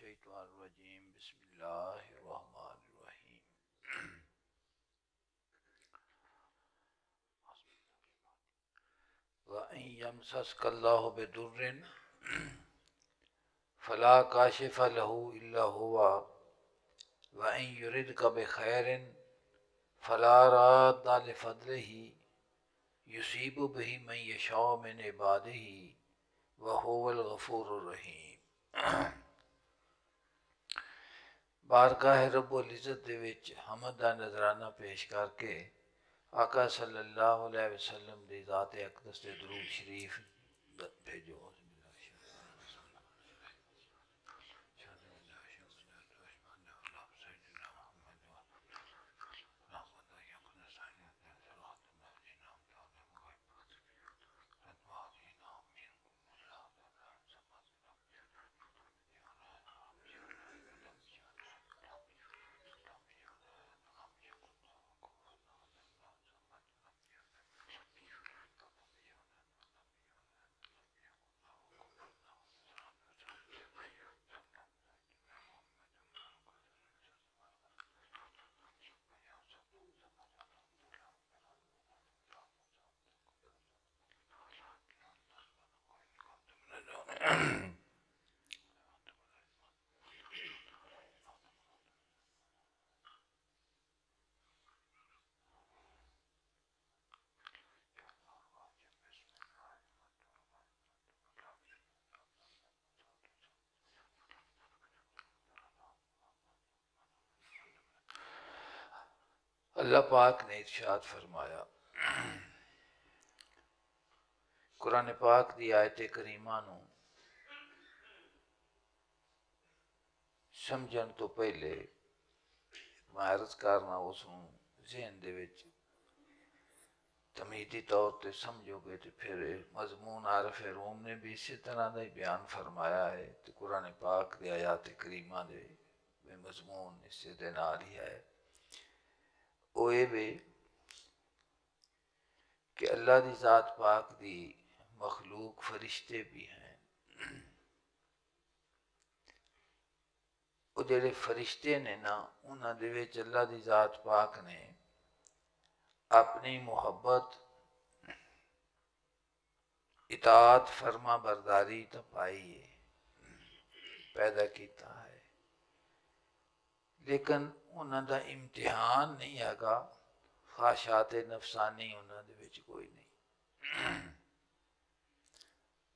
الشیطان الرجیم بسم اللہ الرحمن الرحیم وَإِن يَمْسَسْكَ اللَّهُ بِضُرٍّ فَلَا كَاشِفَ لَهُ إِلَّا هُوَ وَإِن يُرِدْكَ بِخَيْرٍ فَلَا رَادَّ لِفَضْلِهِ يُصِيبُ بِهِ مَن يَشَاءُ مِنْ عِبَادِهِ وَهُوَ الْغَفُورُ الرَّحِيمُ۔ بارگاہ رب العزت دے وچ حمد دا نذرانہ پیش کر کے آقا صلی اللہ علیہ وسلم دی ذات اقدس دے درود شریف بھیجو۔ اللہ پاک نے ارشاد فرمایا، قرآن پاک دی آیت کریمہ نو سمجھن تو پہلے میں عرض کرنا اس ذہن دے وچ تمہیدی طور تے سمجھو گے تو پھر مضمون عارف روم نے بھی اسی طرح دا ہی بیان فرمایا ہے، تو قرآن پاک دی آیات کریمہ دے مضمون اسی دے نال ہی ہے۔ وہ یہ بھی کہ اللہ دی ذات پاک دی مخلوق فرشتے بھی ہیں، وہ جڑے فرشتے نے نا انہاں دے وچ اللہ دی ذات پاک نے اپنی محبت اطاعت فرما برداری تو پائی ہے، پیدا کیتا ہے، لیکن انہاں دا امتحان نہیں آگا، خواہشات نفسانی انہاں دے وچ کوئی نہیں،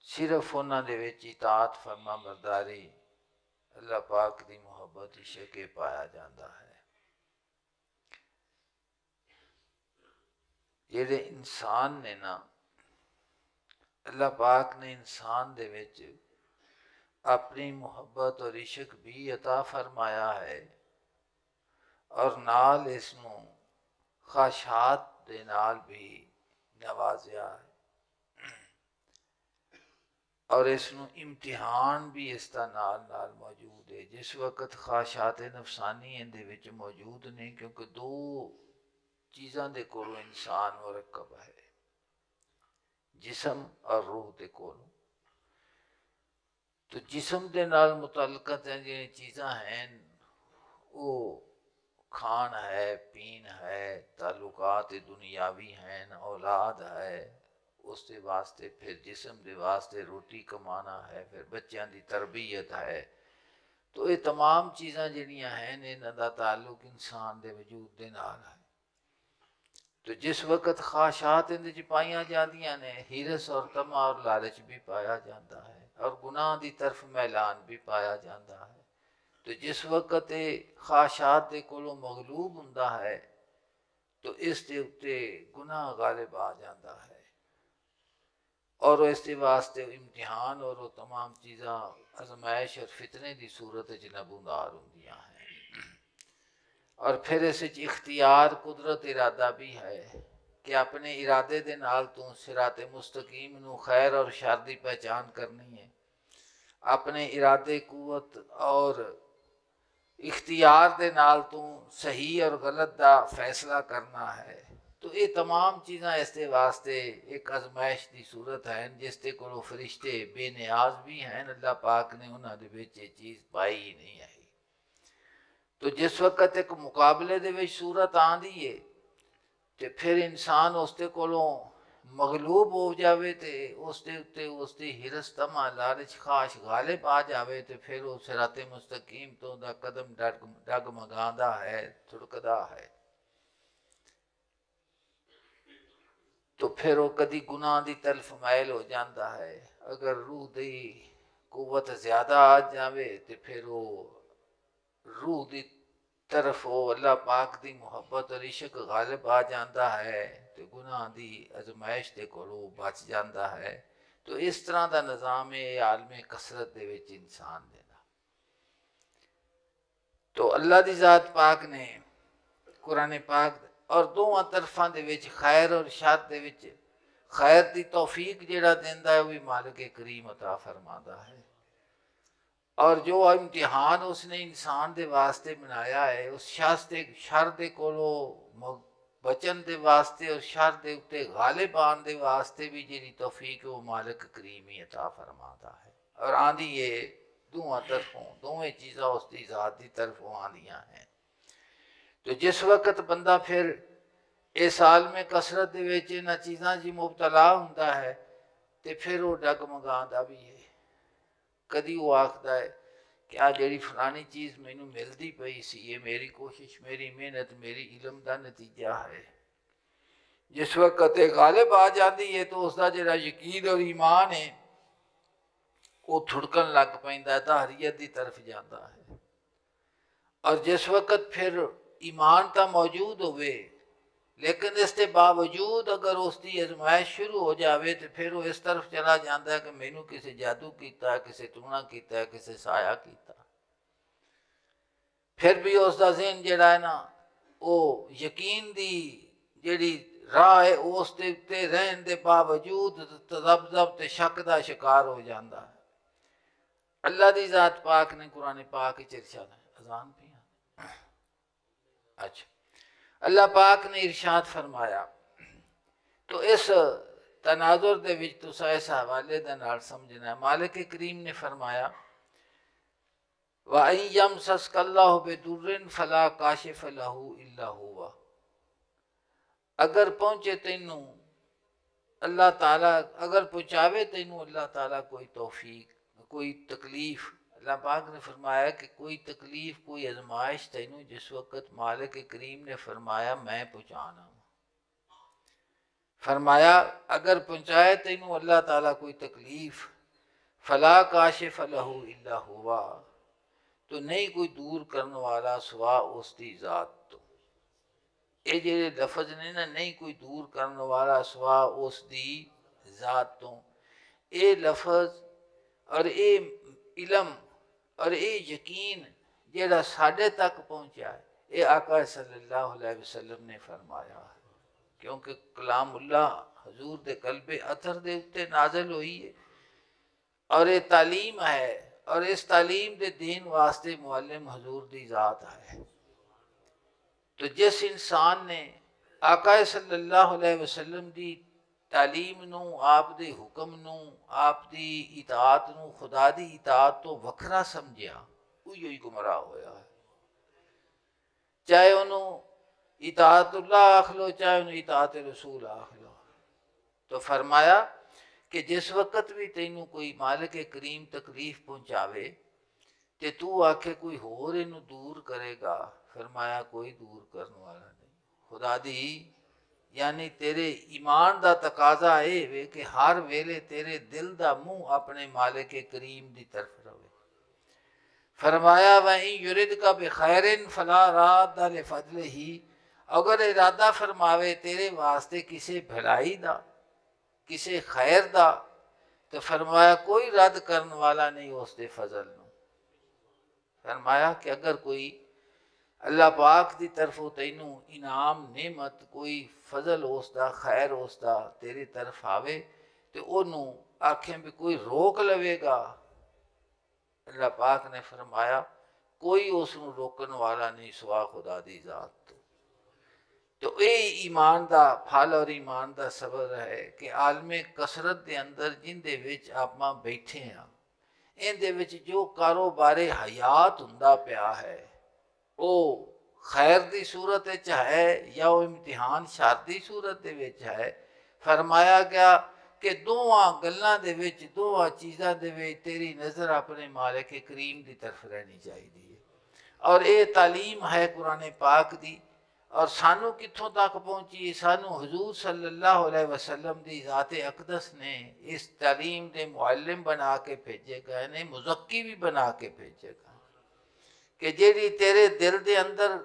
صرف انہاں دے وچ اطاعت فرما برداری اللہ پاک دی محبت عشق پایا جاندہ ہے۔ جڑے انسان نے نا اللہ پاک نے انسان دے وچ اپنی محبت اور عشق بھی عطا فرمایا ہے اور نال اس نو خواہشات دے نال بھی نوازیا ہے، اور اس نو امتحان بھی اس دا نال نال موجود ہے۔ جس وقت خواہشات نفسانی اندے وچ موجود نہیں، کیونکہ دو چیزاں دے کولو انسان مرکب ہے، جسم اور روح دے کولو، تو جسم دے نال متعلقت ہیں جی چیزاں ہیں، وہ کھان ہے، پین ہے، تعلقات دنیاوی ہیں، اولاد ہے، اس دے واسطے پھر جسم دے واسطے روٹی کمانا ہے، پھر بچیاں دی تربیت ہے، تو یہ تمام چیزاں جڑیاں ہیں انہاں دا تعلق انسان دے وجود دے نال ہے۔ تو جس وقت خواہشات اندے چ پائیاں جاندیاں نے، ہرس اور طمع اور لالچ بھی پایا جاتا ہے، اور گناہ دی طرف میلان بھی پایا جاتا ہے۔ تو جس وقت خواہشات دے کولوں مغلوب ہوندا ہے تو اس دے اتے گناہ غالب آ جاتا ہے، اور اس دے واسطے امتحان اور وہ تمام چیزاں آزمائش اور فتنے دی صورت وچ نمودار ہوندیاں ہیں۔ اور پھر اس وچ اختیار، قدرت، ارادہ بھی ہے کہ اپنے ارادے دے نال تو صراط مستقیم نو خیر اور شر دی پہچان کرنی ہے، اپنے ارادے، قوت اور اختیار دے نال تو صحیح اور غلط دا فیصلہ کرنا ہے، تو یہ تمام چیزاں اس دے واسطے ایک ازمائش دی صورت ہیں جس دے کولوں فرشتے بے نیاز بھی ہیں، اللہ پاک نے انہاں دے وچ یہ چیز پائی ہی نہیں آئی۔ تو جس وقت ایک مقابلے دے وچ صورت آندی ہے تے پھر انسان اس دے کولوں مغلوب ہو جاوے تے اس دے اتے اس دی ہرس طمع لالچ خواہش غالب آ جاوے تے پھر وہ صراط مستقیم تو دا قدم ڈگمگاندا ہے، تھڑکدا ہے۔ تو پھر وہ کدی گناہ دی طرف مائل ہو جاندہ ہے، اگر روح دی قوت زیادہ آ جاوے تو پھر وہ روح دی طرف وہ اللہ پاک دی محبت اور عشق غالب آ جاندہ ہے تو گناہ دی ازمائش دے کولوں بچ جاندہ ہے۔ تو اس طرح دا نظام ہے عالم کثرت دے وچ انسان دینا۔ تو اللہ دی ذات پاک نے قرآن پاک اور دونوں طرفاں دے وچ خیر اور شر دے وچ خیر دی توفیق جڑا دیندا ہے وہ بھی مالک کریم عطا فرماتا ہے، اور جو امتحان اس نے انسان دے واسطے بنایا ہے اس شر دے کولو بچن دے واسطے اور شر دے اتے غالب آن دے واسطے بھی جیڑی توفیق وہ مالک کریم ہی عطا فرماتا ہے، اور آندھی یہ دونوں طرفوں دونوں چیزاں اس دی ذات دی طرفوں آندیاں ہیں۔ تو جس وقت بندہ پھر اس عالم کثرت دے وچ انہاں چیزاں جی مبتلا ہوندا ہے تے پھر وہ ڈگمگاندا بھی ہے، کدی وہ آکھدا ہے کہ آ جڑی فلانی چیز مینوں ملدی پئی سی یہ میری کوشش میری محنت میری علم دا نتیجہ ہے۔ جس وقت غالب آ جاندی ہے تو اس دا جڑا یقین اور ایمان ہے وہ تھڑکن لگ پیندا ہے، طاہریت دی طرف جاندا ہے، اور جس وقت پھر ایمان تا موجود ہوئے لیکن اس کے باوجود اگر اس کی ازمائش شروع ہو جاوے تو پھر وہ اس طرف چلا جاتا ہے کہ مینوں کسی جادو کیتا ہے، کسی ٹونا کیتا ہے، کسی سایہ کیتا، پھر بھی اس کا ذہن جڑا ہے نا وہ یقین دی جڑی راہ ہے اس دے اتے رہن دے باوجود تذبذب تے شک دا شکار ہو جاتا ہے۔ اللہ دی ذات پاک نے قرآن پاک ارشاد اذان پہ اچھا اللہ پاک نے ارشاد فرمایا، تو اس تناظر دے وچ تساں اس حوالے دے نال سمجھنا ہے۔ مالک کریم نے فرمایا وَإِن يَمْسَسْكَ اللَّهُ بِضُرٍّ فَلَا كَاشِفَ لَهُ إِلَّا هُوَ، اگر پہنچے تینوں اللہ تعالیٰ اگر پہنچاوے تینوں اللہ تعالیٰ کوئی توفیق کوئی تکلیف، اللہ پاک نے فرمایا کہ کوئی تکلیف کوئی ازمائش تینوں جس وقت مالک کریم نے فرمایا میں پہنچانا، فرمایا اگر پہنچائے تینوں اللہ تعالیٰ کوئی تکلیف فلا کاشف لہ الا ہوا، تو نہیں کوئی دور کرنے والا سوا اس دی ذات تو۔ یہ جڑے لفظ نے نا نہیں کوئی دور کرنے والا سوا اس دی ذات تو، یہ لفظ اور یہ علم اور یہ یقین جڑا ساڈے تک پہنچا ہے یہ آقا صلی اللہ علیہ وسلم نے فرمایا ہے، کیونکہ کلام اللہ حضور دے قلب اطہر دے اتے نازل ہوئی ہے، اور یہ تعلیم ہے، اور اس تعلیم دے دین واسطے معلم حضور دی ذات ہے۔ تو جس انسان نے آقا صلی اللہ علیہ وسلم دی تعلیم نو آپ دے حکم نو آپ دی اطاعت نو خدا دی اطاعت تو وکھرا سمجھیا وہی گمراہ ہویا ہے، چاہے انہوں اطاعت اللہ آکھ لو چاہے انہوں اطاعت رسول آکھ لو۔ تو فرمایا کہ جس وقت بھی تینوں کوئی مالک کریم تکلیف پہنچاوے تے تو آکھے کوئی ہور انہوں دور کرے گا، فرمایا کوئی دور کرنے والا نہیں، خدا دی یعنی تیرے ایمان دا تقاضا اے وے کہ ہر ویلے تیرے دل دا منہ اپنے مالک کریم دی طرف رہے۔ فرمایا وَإِن يُرِدْكَ بِخَيْرٍ فَلَا رَادَّ لِفَضْلِهِ، اگر ارادہ فرماوے تیرے واسطے کسی بھلائی دا کسی خیر دا تو فرمایا کوئی رد کرنے والا نہیں اس دے فضل نو۔ فرمایا کہ اگر کوئی اللہ پاک دی طرف تینوں انعام نعمت کوئی فضل اس دا خیر اس دا تیری طرف آوے تو انہوں آنکھیں بھی کوئی روک لوے گا، اللہ پاک نے فرمایا کوئی اس نو روکن والا نہیں سوا خدا دی ذات تو۔ تو یہ ایمان دا پھل اور ایمان دا صبر ہے کہ عالم کثرت دے اندر جن دے وچ آپاں بیٹھے ہاں ان دے وچ جو کاروبار حیات ہوندا پیا ہے وہ خیر دی صورت وچ ہے یا وہ امتحان شر دی صورت دے وچ ہے. فرمایا گیا کہ دونوں گلاں دے وچ دونوں چیزاں دے وچ تیری نظر اپنے مالک کریم دی طرف رہنی چاہیے. اور یہ تعلیم ہے قرآن پاک دی. اور سانو کتھوں تک پہنچی؟ سانو حضور صلی اللہ علیہ وسلم دی ذات اقدس نے اس تعلیم دے معلم بنا کے بھیجے گئے نے، مزکی بھی بنا کے بھیجے گئے کہ جیڑی تیرے دل دے اندر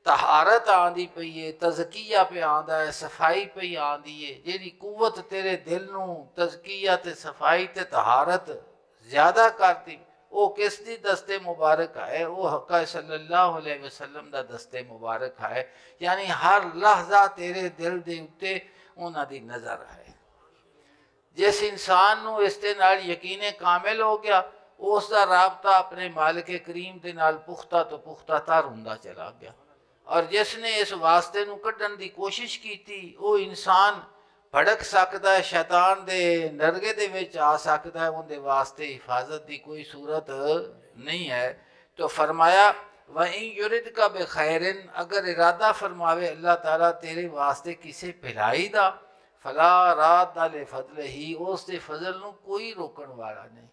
طہارت آندی پئی ہے، تزکیہ پہ آندا ہے، صفائی پہ آندی ہے، جیڑی قوت تیرے دل نو تزکیہ تے صفائی تے طہارت زیادہ کرتی، وہ کس دی دستے مبارک ہے؟ وہ حقہ صلی اللہ علیہ وسلم دا دستے مبارک ہے. یعنی ہر لحظہ تیرے دل دے اتے انہاں دی نظر ہے. جس انسان نو اس دے نال یقین کامل ہو گیا، اس دا رابطہ اپنے مالک کریم دے نال پختہ تو پختہ تر ہوندا چلا گیا. اور جس نے اس واسطے نو کڈن دی کوشش کیتی، وہ انسان بھڑک سکتا ہے، شیطان دے نرگے دے وچ آ سکتا ہے، ان دے واسطے حفاظت دی کوئی صورت نہیں ہے. تو فرمایا وَإِن يُرِدْكَ بِخَيْرٍ، اگر ارادہ فرماوے اللہ تعالیٰ تیرے واسطے کسے بھلائی دا، فلا راد لفضلہ، اس دے فضل نو کوئی روکن والا نہیں.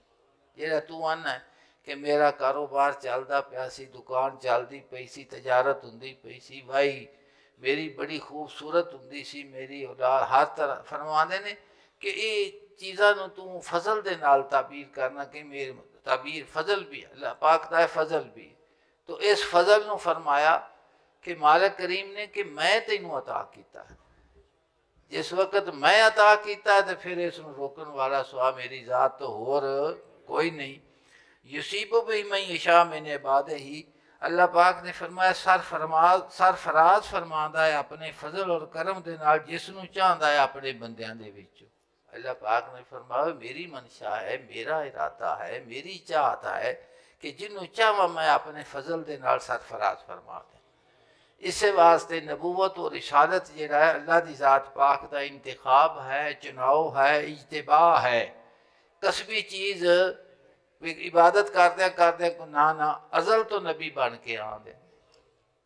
جیڑا تو آنا ہے کہ میرا کاروبار چلدا پیا سی، دکان چلدی پئی سی، تجارت ہوندی پئی سی، بھائی میری بڑی خوبصورت ہوندی سی، میری اولاد ہر طرح فرماندے نے کہ یہ چیزاں نو تو فضل دے نال تعبیر کرنا کہ میرے تعبیر فضل بھی اللہ پاک دا فضل بھی. تو اس فضل نو فرمایا کہ مالک کریم نے کہ میں تینوں عطا کیتا ہے. جس وقت میں عطا کیتا ہے تو پھر اس نو روکن والا سوا میری ذات تو ہور کوئی نہیں. یصیب بھی من یشاء من عبادہ ہی، اللہ پاک نے فرمایا سرفراز فرماندا ہے اپنے فضل اور کرم دے نال جس نو چاہندا ہے اپنے بندیاں دے وچوں. اللہ پاک نے فرمایا میری منشا ہے، میرا ارادہ ہے، میری چاہت ہے کہ جنوں چاہواں میں اپنے فضل دے نال سرفراز فرما دیں. اس واسطے نبوت اور رسالت جڑا ہے اللہ دی ذات پاک دا انتخاب ہے، چناؤ ہے، اجتباع ہے. کسبی چیز عبادت کردے کو نہ ازل تو نبی بن کے آندے.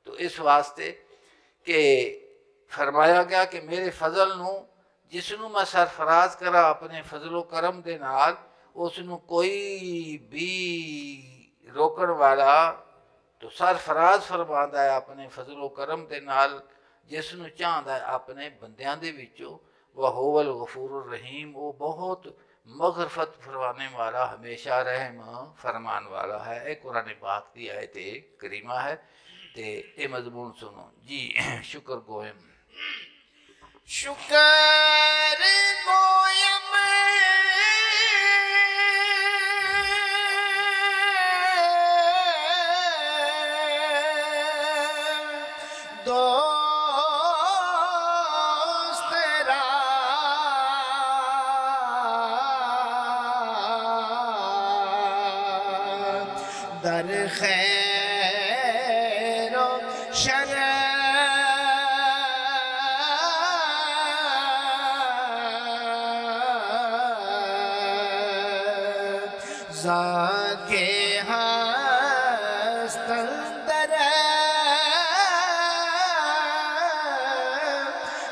تو اس واسطے کہ فرمایا گیا کہ میرے فضل نو جس نو میں سرفراز کرا اپنے فضل و کرم دے نال، اس نو کوئی بھی روکن والا تو سرفراز فرماندا ہے اپنے فضل و کرم دے نال جس نو چاہندا ہے اپنے بندیاں دے وچوں. وَهُوَ الْغَفُورُ الرَّحِيمُ، وہ بہت مغفرت فرمانے والا، ہمیشہ رحم فرمان والا ہے. اے قرآن پاک دی آیت کریمہ ہے تے اے مضمون سنو جی. شکر گوئم شکر گویم دوست را در خیر و شر زاکے ہست اندر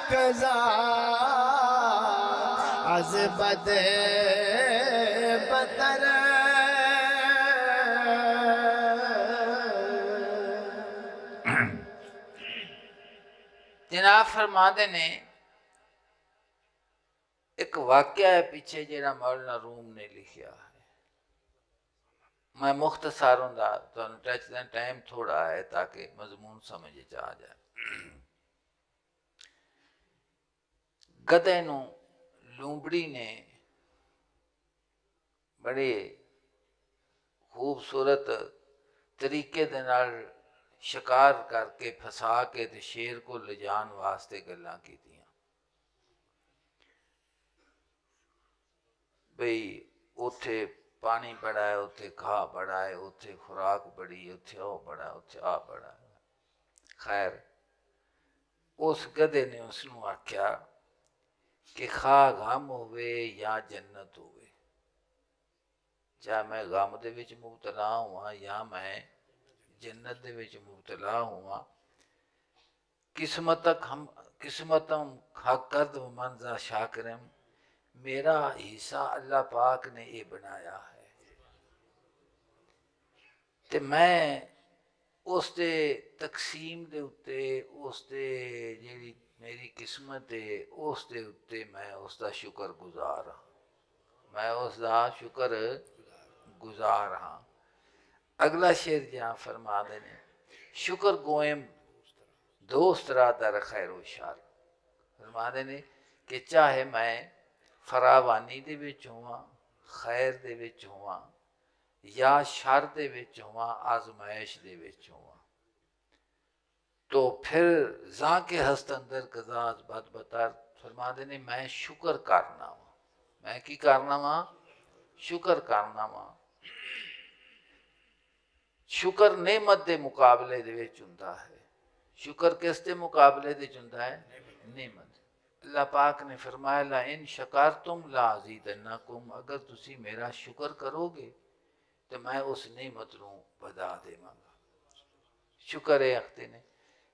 قضا از بد بدتر. جناب فرماندے نے ایک واقعہ ہے پیچھے جڑا مولانا روم نے لکھیا ہے. میں مختصر ہوں تو ٹائم تھوڑا ہے تاکہ مضمون سمجھ آ جائے. گدے نو لومبڑی نے بڑے خوبصورت طریقے دے نال شکار کر کے پھسا کے تے شیر کو لجان واسطے گلاں کیتیاں. بھئی اتھے پانی بڑا ہے، اتھے گھاہ بڑا ہے، اتھے خوراک بڑی ہے، اتھے او بڑا ہے، اتھے آ بڑا ہے. خیر اس گدے نے اس نو آکھیا کہ خواہ غم ہوئے یا جنت ہوئے، چاہے میں غم دے وچ مبتلا ہوا یا میں جنت دے وچ مبتلا ہوا، قسمتم حق کرد و منزا شاکرم، میرا حصہ اللہ پاک نے یہ بنایا ہے تے میں اس دے تقسیم دے اتے، اس دے جیڑی میری قسمت ہے اس دے اتے میں اس دا شکر گزار ہاں، میں اس دا شکر گزار ہاں۔ اگلا شعر جہاں فرما دینے، شکر گوئم دوست را در خیر و شر، فرما دینے کہ چاہے میں فراوانی دے وچ ہواں، خیر دے وچ ہواں یا شر دے وچ ہواں، آزمائش دے وچ ہواں، تو پھر زاں کے ہست اندر قضاء بد بتر، فرما دینے میں شکر کرنا وا، میں کی کرنا وا؟ شکر کرنا وا۔ شکر نعمت دے مقابلے دے وچ ہوندا ہے، شکر کس دے مقابلے دے وچ ہوندا ہے؟ نعمت۔ اللہ پاک نے فرمایا لَإِن شَكَرْتُمْ لَأَزِيدَنَّكُمْ، اگر تسی میرا شکر کرو گے تو میں اس نعمت نو بدا دیواں گا۔ شکر ہے اختے نے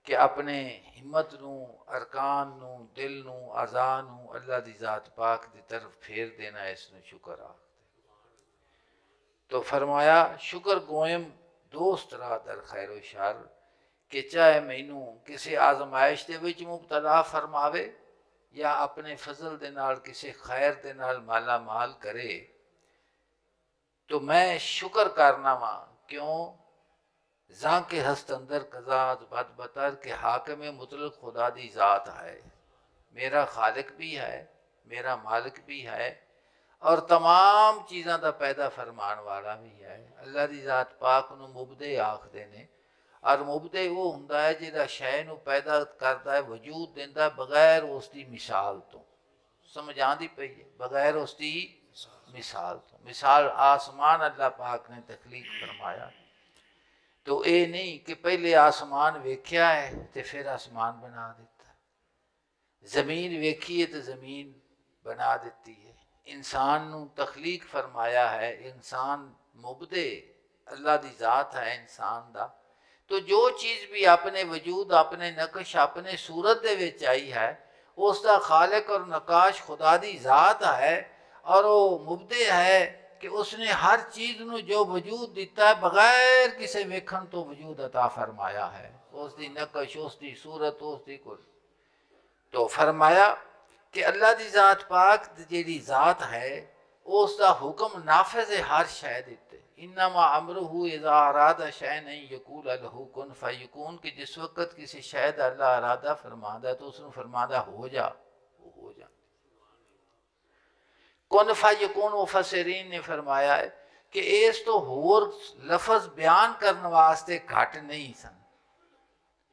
کہ اپنے ہمت نو، ارکان نو، دل نو، اعضاء نو اللہ دی ذات پاک دی طرف پھیر دینا، اس نو شکر آختے۔ تو فرمایا شکر گوئم دوست را در خیر و شر، کہ چاہے مینوں کسی آزمائش دے وچ مبتلا فرماوے یا اپنے فضل دے نال کسی خیر دے نال مالا مال کرے تو میں شکر کرنا وا، کیوں؟ زاں کے ہست اندر قضاء بد بتر، کہ حاکم مطلق خدا دی ذات ہے، میرا خالق بھی ہے، میرا مالک بھی ہے، اور تمام چیزاں دا پیدا فرمان والا بھی ہے۔ اللہ دی ذات پاک نو مبدع آکھدے نے، اور مبدع وہ ہوندا ہے جہاں شے نو پیدا کردا ہے، وجود دیندا ہے بغیر اس دی مثال تو، سمجھ آندی پئی ہے؟ بغیر اس دی مثال تو، مثال آسمان اللہ پاک نے تخلیق فرمایا، تو اے نہیں کہ پہلے آسمان ویکھیا ہے تے پھر آسمان بنا دیتا، زمین ویکھی ہے تو زمین بنا دیتی ہے، انسان نو تخلیق فرمایا ہے، انسان مبدع اللہ دی ذات ہے انسان دا، تو جو چیز بھی اپنے وجود، اپنے نقش، اپنے صورت دے وچ آئی ہے، اس دا خالق اور نقاش خدا دی ذات ہے، اور وہ مبدع ہے کہ اس نے ہر چیز نو جو وجود دیتا ہے بغیر کسی ویکھن تو وجود عطا فرمایا ہے، اس دی نقش، اس دی صورت، اس دی کل۔ تو فرمایا کہ اللہ دی ذات پاک جیڑی ذات ہے اس دا حکم نافذ ہے ہر شے دیتے، انما امرہ اذا اراد شیئا ان یقول لہ کن فیکون، کہ جس وقت کسی شے دا اللہ ارادہ فرماندا ہے تو اس نے فرماندا ہو جا، وہ ہو جا۔ کن فیکون، مفسرین نے فرمایا ہے کہ اس تو ہور لفظ بیان کرنے واسطے گھٹ نہیں سن،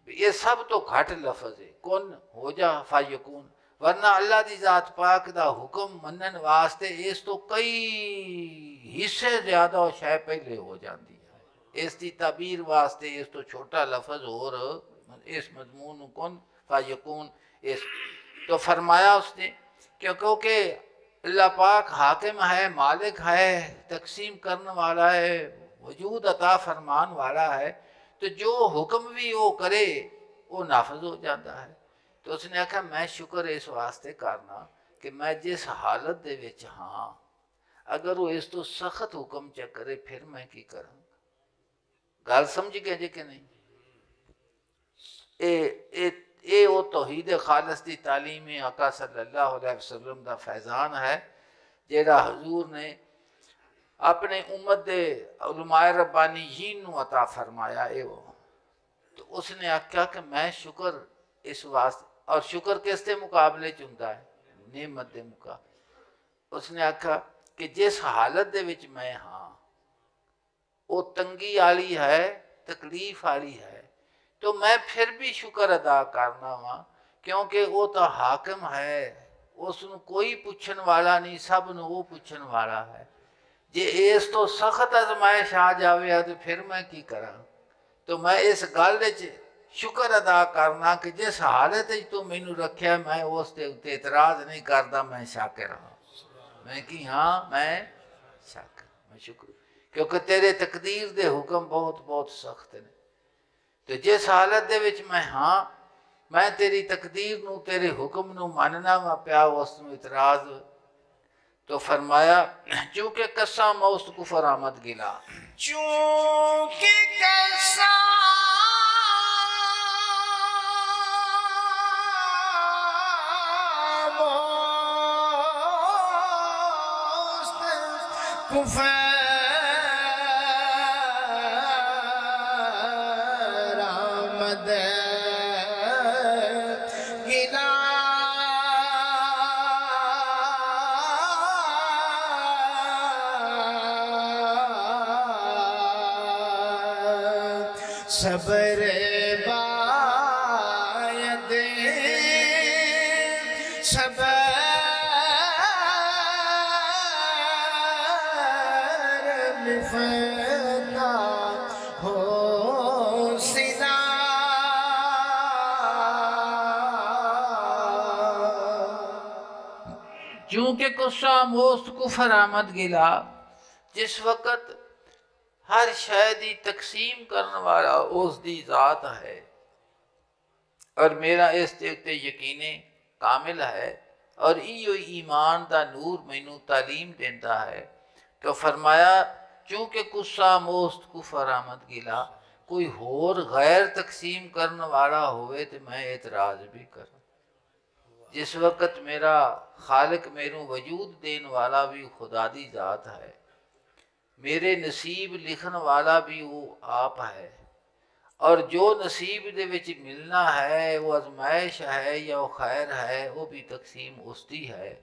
یہ سب تو گھٹ لفظ ہے، کن ہو جا فیکون، ورنہ اللہ دی ذات پاک دا حکم منن واسطے اس تو کئی حصے زیادہ شے پہلے ہو جاندی ہے، اس دی تعبیر واسطے اس تو چھوٹا لفظ اور اس مضمون کن فیکون اس تو فرمایا اس نے، کیونکہ اللہ پاک حاکم ہے، مالک ہے، تقسیم کرنے والا ہے، وجود عطا فرمان والا ہے، تو جو حکم بھی وہ کرے وہ نافذ ہو جاتا ہے۔ تو اس نے کہا میں شکر اس واسطے کرنا کہ میں جس حالت دے وچ ہاں، اگر وہ اس تو سخت حکم چا کرے پھر میں کی کروں گا۔ گل سمجھ گئے جی کہ نہیں؟ اے وہ توحید خالص دی تعلیم آقا صلی اللہ علیہ وسلم دا فیضان ہے، جیڑا حضور نے اپنے امت دے علماء ربانیین نو عطا فرمایا ہے وہ۔ تو اس نے آکھا کہ میں شکر اس واسطے، اور شکر کس دے مقابلے چوندا ہے؟ نعمت دے مقابلے۔ اس نے آکھا کہ جس حالت دے وچ میں ہاں وہ تنگی آلی ہے، تکلیف آلی ہے، تو میں پھر بھی شکر ادا کرنا وا، کیونکہ وہ تو حاکم ہے، اس نو کوئی پوچھن والا نہیں، سب نو وہ پوچھن والا ہے، جے اس تو سخت آزمائش آ جاوے تو پھر میں کی کراں؟ تو میں اس گل وچ شکر ادا کرنا کہ جس حالت تو مینوں رکھیا میں اس تے اتے اعتراض نہیں کردا، میں شاکر ہاں، میں کی ہاں میں شاکر، میں شکر، کیونکہ تیرے تقدیر دے حکم بہت بہت سخت نے، تو جس حالت دے وچ میں ہاں میں تیری تقدیر نو تیرے حکم نو ماننا وا پیا اس نو اعتراض، تو فرمایا چونکہ قسم موست کفر آمد گلا، چونکہ قسم کفر آمد گلا، صبر باید صبر مفتا ہو سنا، چونکہ قصہ موست کفر آمد گلا، جس وقت ہر شے دی تقسیم کرنے والا اس دی ذات ہے، اور میرا اس تے یقین کامل ہے، اور ایو ایمان دا نور مینوں تعلیم دیتا ہے، تو فرمایا چونکہ قصہ موست کفر آمد گلا، کوئی ہور غیر تقسیم کرنے والا ہوئے تو میں اعتراض بھی کروں، جس وقت میرا خالق میروں وجود دین والا بھی خدا دی ذات ہے، میرے نصیب لکھن والا بھی وہ آپ ہے، اور جو نصیب دے وچ ملنا ہے وہ ازمائش ہے یا وہ خیر ہے وہ بھی تقسیم اس دی ہے،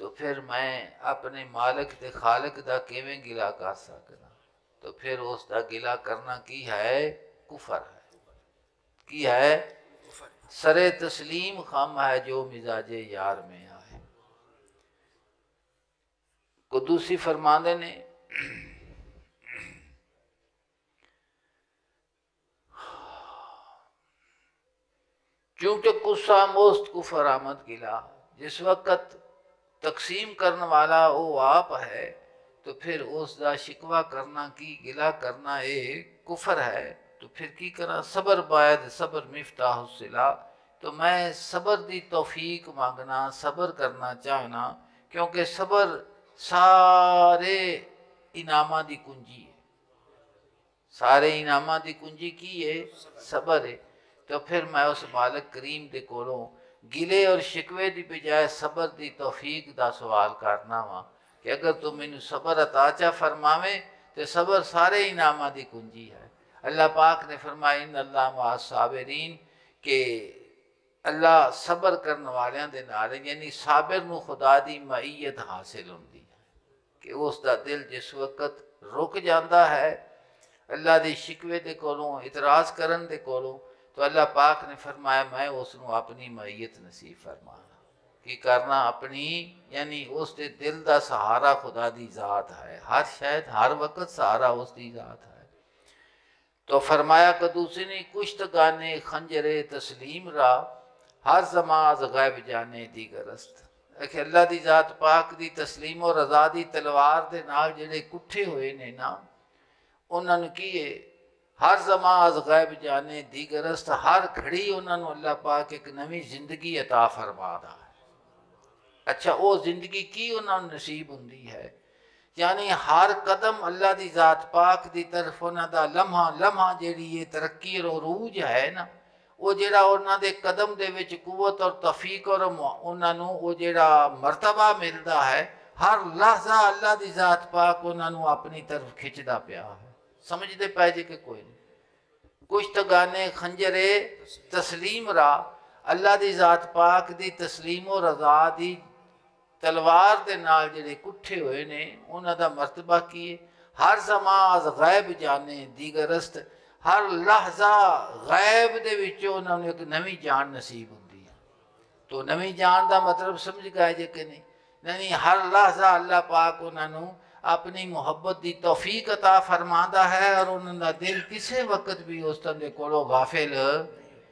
تو پھر میں اپنے مالک تے خالق دا کیویں گلا کر سکنا، تو پھر اس دا گلا کرنا کی ہے؟ کفر ہے، کی ہے؟ سرے تسلیم خم ہے جو مزاج یار میں آئے۔ قدوسی فرماندے نے چونکہ قصہ موست کفر آمد گلا، جس وقت تقسیم کرنے والا وہ آپ ہے، تو پھر اس دا شکوہ کرنا کی گلا کرنا ایک کفر ہے، تو پھر کی کرنا؟ صبر باید صبر مفتاح الصلاح، تو میں صبر دی توفیق مانگنا، صبر کرنا چاہنا، کیونکہ صبر سارے انعامات دی کنجی ہے، سارے انعامات دی کنجی کی ہے؟ صبر ہے، تو پھر میں اس مالک کریم دے کولوں گلے اور شکوے دی بجائے صبر دی توفیق دا سوال کرنا وا کہ اگر تو مینوں صبر عطا چا فرماویں تو صبر سارے انعامات دی کنجی ہے۔ اللہ پاک نے فرمایا ان اللہ مع الصابرین، کہ اللہ صبر کرنے والیاں دے نال، یعنی صابر نو خدا دی معیت حاصل ہوندی ہے، کہ اس دا دل جس وقت رک جاندا ہے اللہ دی شکوے دے کولوں، اعتراض کرن دے کولوں، تو اللہ پاک نے فرمایا میں اس نو اپنی معیت نصیب فرمانا، کی کرنا؟ اپنی، یعنی اس دے دل دا سہارا خدا دی ذات ہے، ہر شاید ہر وقت سہارا اس دی ذات ہے۔ تو فرمایا قدوسی نے کشتگانے خنجر تسلیم را، ہر زماز غیب جانے دیگرست، کہ اللہ دی ذات پاک دی تسلیم و رضا دی تلوار دے نال جڑے کٹھے ہوئے نے نا، انہوں نے کیے ہر زمان از غیب جانے دیگرست، ہر گھڑی انہوں نے اللہ پاک ایک نوی زندگی عطا فرمادا ہے۔ اچھا وہ زندگی کی انہوں نے نصیب ہوندی ہے، یعنی ہر قدم اللہ دی ذات پاک دی طرف انہوں دا لمحہ لمحہ جیڑی یہ ترقی اور عروج ہے نا، وہ جیڑا انہوں دے قدم دے وچ قوت اور توفیق اور انہوں نے وہ جیڑا مرتبہ ملدا ہے، ہر لحظہ اللہ دی ذات پاک انہوں نے اپنی طرف کھچدا پیا ہے۔ سمجھ دے پائے جے کہ کوئی نہیں؟ کشتگانے خنجر تسلیم را، اللہ دی ذات پاک دی تسلیم و رضا دی تلوار دے نال جڑے کٹھے ہوئے نے انہاں دا مرتبہ کیے، ہر زمان از غیب جانے دیگرست، ہر لحظہ غیب دے وچوں انہوں نے ایک نوی جان نصیب ہوندی ہے۔ تو نوی جان دا مطلب سمجھ گئے جے کہ نہیں؟ یعنی ہر لحظہ اللہ پاک انہوں نے اپنی محبت دی توفیق عطا فرماتا ہے، اور انہوں دا دل کسے وقت بھی اس طرح کولو غافل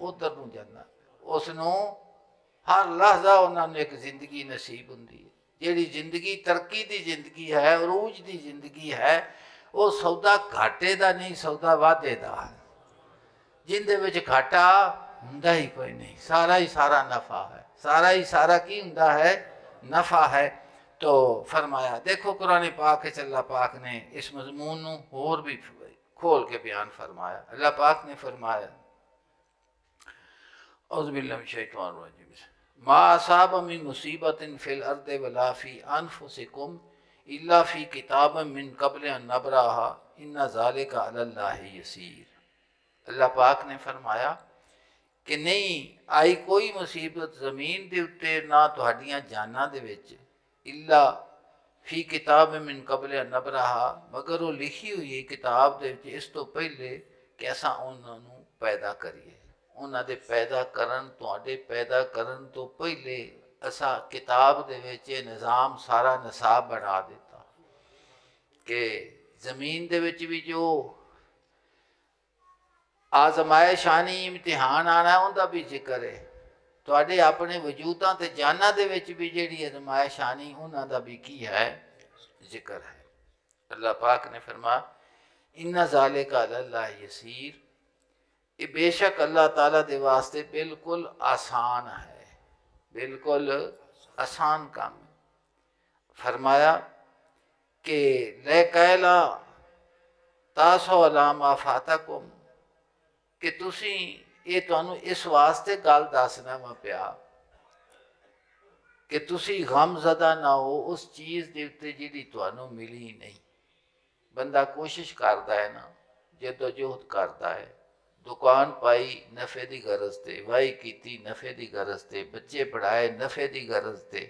ادھر نو جانا اس نو ہر لحظہ انہوں نے ایک زندگی نصیب ہوندی ہے جیڑی زندگی ترقی دی زندگی ہے عروج دی زندگی ہے وہ سودا گھاٹے دا نہیں سودا وعدے دا ہے جن دے وچ گھاٹا ہوندا ہی کوئی نہیں سارا ہی سارا نفع ہے سارا ہی سارا کی ہوندا ہے نفع ہے تو فرمایا دیکھو قرآن پاک اللہ پاک نے اس مضمون نو اور بھی کھول کے بیان فرمایا اللہ پاک نے فرمایا اعوذ باللہ من الشیطان الرجیم ما اصاب من مصیبت فی الارض ولا فی انفسکم الا فی کتاب من قبل ان نبرأها ان ذالک علی اللہ یسیر اللہ پاک نے فرمایا کہ نہیں آئی کوئی مصیبت زمین دے اتے نہ تہاڈیاں جاناں دے وچ الا فی کتاب من قبل ان نبرأها مگر وہ لکھی ہوئی کتاب دے وچ اس تو پہلے کہ اساں انہاں نو پیدا کریے انہاں دے پیدا کرن تواڈے پیدا کرن تو پہلے اسا کتاب دے وچ نظام سارا نصاب بنا دیتا کہ زمین دے وچ بھی جو آزمائش آنی امتحان آنا ہے اندہ بھی ذکر ہے تواڈے اپنے وجوداں تے جاناں دے وچ بھی جیڑی آزمائش آنی انہاں دا بھی کی ہے ذکر ہے اللہ پاک نے فرمایا ان ذالک علی اللہ یسیر یہ بے شک اللہ تعالیٰ دے واسطے بالکل آسان ہے بالکل آسان کام ہے فرمایا کہ لے قیلا تاسو علامہ فاتکم کہ تسی یہ تانوں اس واسطے گل دسنا وا پیا کہ تسی غم زدہ نہ ہو اس چیز دے اتے جیڑی تانوں ملی نہیں بندہ کوشش کرتا ہے نا جدوجہد کرتا ہے دکان پائی نفع دی غرض تے وائی کیتی نفع دی غرض تے بچے پڑھائے نفع دی غرض تے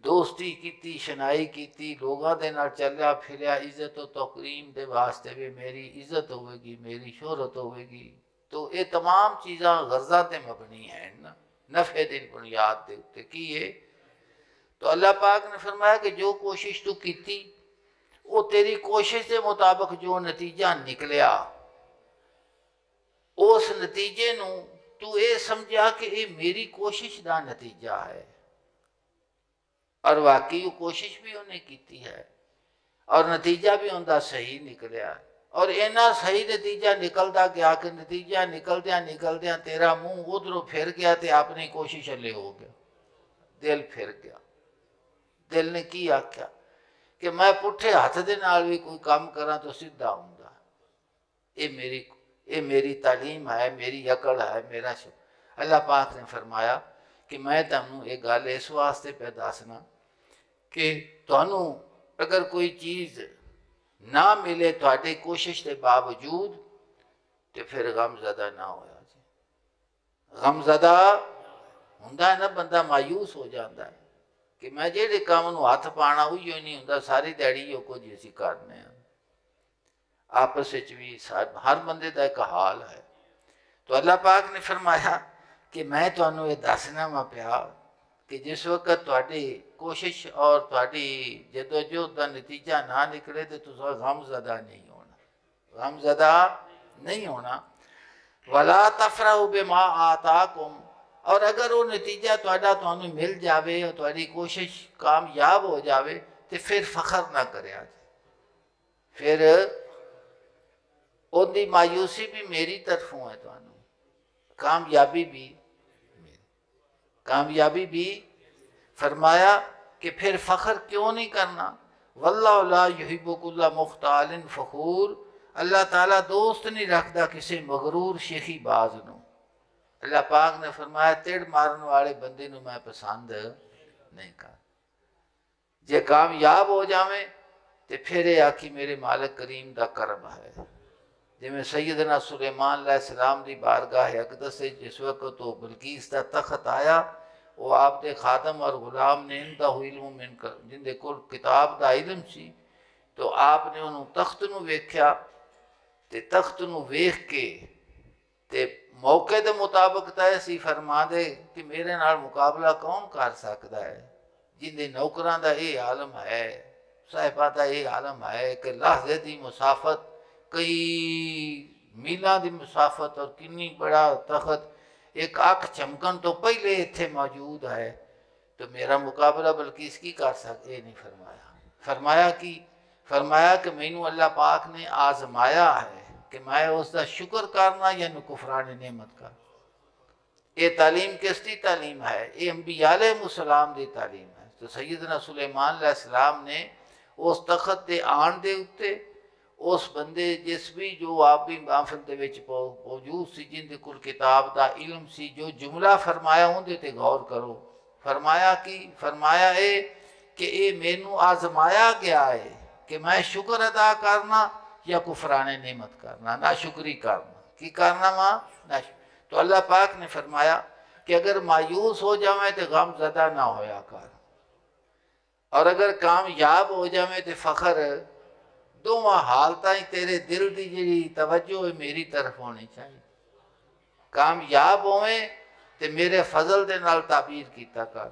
دوستی کیتی شنائی کیتی لوگاں دے نال چلیا پھریا عزت و تکریم دے واسطے بھی میری عزت ہوئے گی میری شہرت ہوئے گی تو یہ تمام چیزاں غرضاں تے مبنی ہیں نا نفع دی بنیاد دے اتے کیے تو اللہ پاک نے فرمایا کہ جو کوشش تو کیتی وہ تیری کوشش دے مطابق جو نتیجہ نکلیا اس نتیجے نو تو اے سمجھا کہ یہ میری کوشش دا نتیجہ ہے اور واقعی وہ کوشش بھی انہیں کیتی ہے اور نتیجہ بھی ان دا صحیح نکلیا اور اینا صحیح نتیجہ نکلتا گیا کہ نتیجہ نکلدیا تیرا منہ ادھروں پھر گیا تے اپنی کوشش لے ہو گیا دل پھر گیا دل نے کی آکھیا کہ میں پٹھے ہاتھ دے نال بھی کوئی کام کراں تو سیدھا ہوندا یہ میری تعلیم ہے میری عقل ہے میرا اللہ پاک نے فرمایا کہ میں تمہیں ایک گل اس واسطے پہ دسنا کہ تانوں اگر کوئی چیز نہ ملے تہاڈی کوشش کے باوجود تو پھر غم زدہ نہ ہویا جی غم زدہ ہوندا ہے نا بندہ مایوس ہو جاتا ہے کہ میں جیڑے کام نو ہاتھ پانا ہوئی نہیں ہوندا ساری دیہڑی کو جی اسی کرنے ہیں آپس بھی ہر بندے دا ایک حال ہے تو اللہ پاک نے فرمایا کہ میں تانوں یہ دسنا وا پیا کہ جس وقت تہاڈی کوشش اور تہاڈی جدوجہد دا نتیجہ نہ نکلے تو تساں غم زدہ نہیں ہونا غم زدہ نہیں ہونا ولا تفرحوا بما آتاکم اور اگر وہ نتیجہ تہاڈا تانوں مل جاوے اور تہاڈی کوشش کامیاب ہو جاوے تو پھر فخر نہ کریا پھر ان دی مایوسی بھی میری طرفوں ہے تانوں کامیابی بھی فرمایا کہ پھر فخر کیوں نہیں کرنا واللہ لا یحب کل مختال فخور اللہ تعالیٰ دوست نہیں رکھتا کسی مغرور شیخی باز نو اللہ پاک نے فرمایا تیڑ مارن والے بندے نو میں پسند نہیں کر جے کامیاب ہو جاویں تو پھر یہ آکھی میرے مالک کریم دا کرم ہے جی میں سیدنا سلیمان علیہ السلام دی بارگاہ اقدس سے جس وقت تو بلقیس دا تخت آیا وہ آپ دے خادم اور غلام نے اندہ علم من کر جن دے کل کتاب دا علم سی تو آپ نے انہوں تخت نو ویکھیا تے تخت نو ویکھ کے تے موقع دے مطابق تے سی فرما دے کہ میرے نال مقابلہ کون کر سکتا ہے جن دے نوکران دا یہ عالم ہے صاحبہ دا یہ عالم ہے کہ لحظے دی مسافت کئی میلہ دی مسافت اور کنی بڑا تخت ایک اکھ چمکن تو پہلے اتھے موجود ہے، تو میرا مقابلہ بلکہ اس کی کر سکتے نہیں فرمایا فرمایا کہ مینوں اللہ پاک نے آزمایا ہے کہ میں اس دا شکر کرنا یا کفران نعمت کرنا۔ یہ تعلیم کس دی تعلیم ہے؟ یہ انبیاء علیہ السلام دی تعلیم ہے۔ تو سیدنا سلیمان علیہ السلام نے اس تخت دے آن دے اتے اس بندے جس بھی جو آپ بھی محفل دے وچ موجود سی، جن دے کل کتاب دا علم سی، جو جملہ فرمایا ان دے تے غور کرو۔ فرمایا اے کہ اے مینوں آزمایا گیا ہے کہ میں شکر ادا کرنا یا کفران نعمت کرنا، نہ شکری کرنا۔ کی کرنا ماں؟ نہ شکری۔ تو اللہ پاک نے فرمایا کہ اگر مایوس ہو جاویں تو غم زدہ نہ ہویا کر، اور اگر کامیاب ہو جاویں تو فخر، دونوں حالتاں تیرے دل دی جڑی توجہ ہے میری طرف ہونی چاہیے۔ کامیاب ہوئیں تو میرے فضل دے نال تعبیر کیتا کر،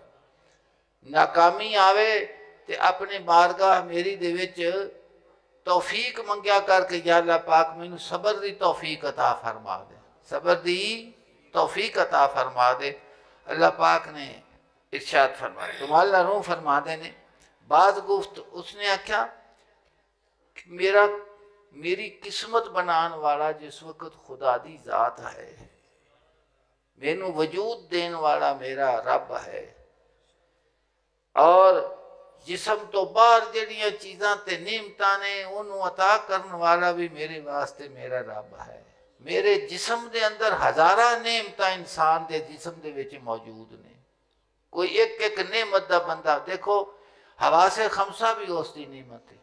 ناکامی آوے تو اپنے بارگاہ میری دے وچ توفیق منگیا کر کے یا اللہ پاک مینوں صبر دی توفیق عطا فرما دے، صبر دی توفیق عطا فرما دے۔ اللہ پاک نے ارشاد فرمایا تو مولا روح فرما دے نے بعض گفت اس نے آکھیا میری قسمت بنان والا جس وقت خدا دی ذات ہے، مینوں وجود دین والا میرا رب ہے، اور جسم تو باہر جڑیاں چیزاں تے نعمتاں نے انہوں عطا کرن والا بھی میرے واسطے میرا رب ہے۔ میرے جسم دے اندر ہزارہ نعمتاں انسان دے جسم دے وچ موجود نے، کوئی ایک نعمت دا بندہ دیکھو، حواس خمسہ بھی اس دی نعمت ہے،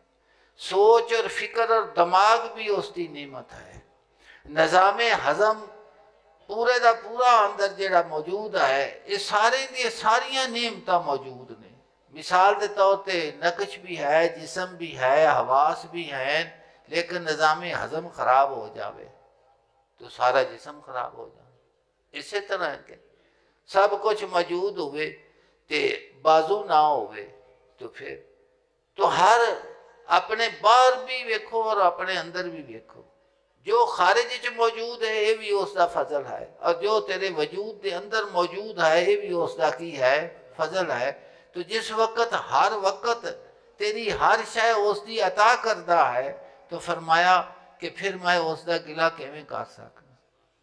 سوچ اور فکر اور دماغ بھی اس دی نعمت ہے، نظام ہضم پورے دا پورا اندر جڑا موجود ہے، یہ ساریاں نعمتاں موجود نے۔ مثال دے طور تے نقش بھی ہے، جسم بھی ہے، حواس بھی ہیں، لیکن نظام ہضم خراب ہو جاوے تو سارا جسم خراب ہو جائے۔ اسی طرح کہ سب کچھ موجود ہوئے تے بازو نہ ہوئے تو پھر تو ہر اپنے باہر بھی ویکھو اور اپنے اندر بھی ویکھو، جو خارج وچ موجود ہے یہ بھی اس دا فضل ہے، اور جو تیرے وجود دے اندر موجود ہے یہ بھی اس دا کی ہے؟ فضل ہے۔ تو جس وقت ہر وقت تیری ہر شے اس دی عطا کردہ ہے تو فرمایا کہ پھر میں اس دا گلہ کیویں کر سکنا،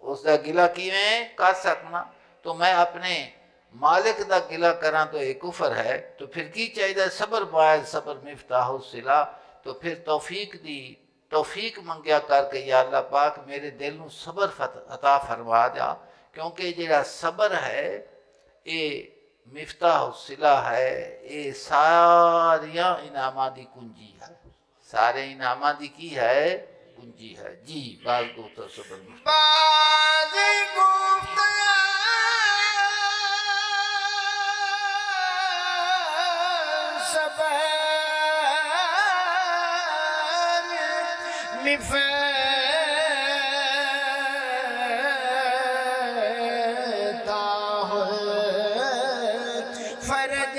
اس دا گلہ کیویں کر سکنا؟ تو میں اپنے مالک دا گلہ کراں تو ایک کفر ہے، تو پھر کی چاہیے؟ صبر باعث صبر مفتاح الصلاح۔ تو پھر توفیق منگیا کر کے یا اللہ پاک میرے دل نو صبر عطا فرما دیا، کیونکہ جڑا صبر ہے یہ مفتاح الصلاح ہے، یہ ساریاں انعامات دی کنجی ہے، سارے انعامات دی کی ہے؟ کنجی ہے۔ جی بعض گفت صبر بعض گفت صبر مفتاح فرج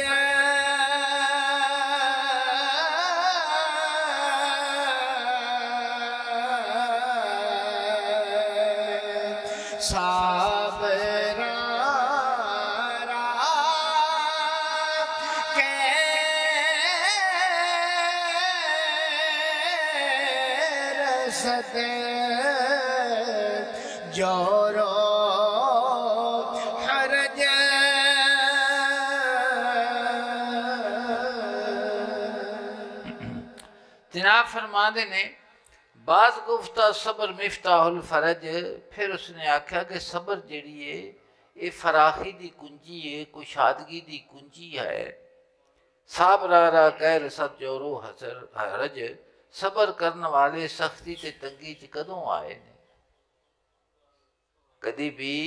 جورو حرج جناب فرما دے نے بعض گفتہ صبر مفتاح الفرج، پھر اس نے آکھا کہ صبر جڑی ہے یہ فراخی دی کنجی ہے، کشادگی دی کنجی ہے۔ صابرارا کہہ رسد جورو حرج، صبر کرنے والے سختی تے تنگی چ کدوں آئے نے؟ کدی بھی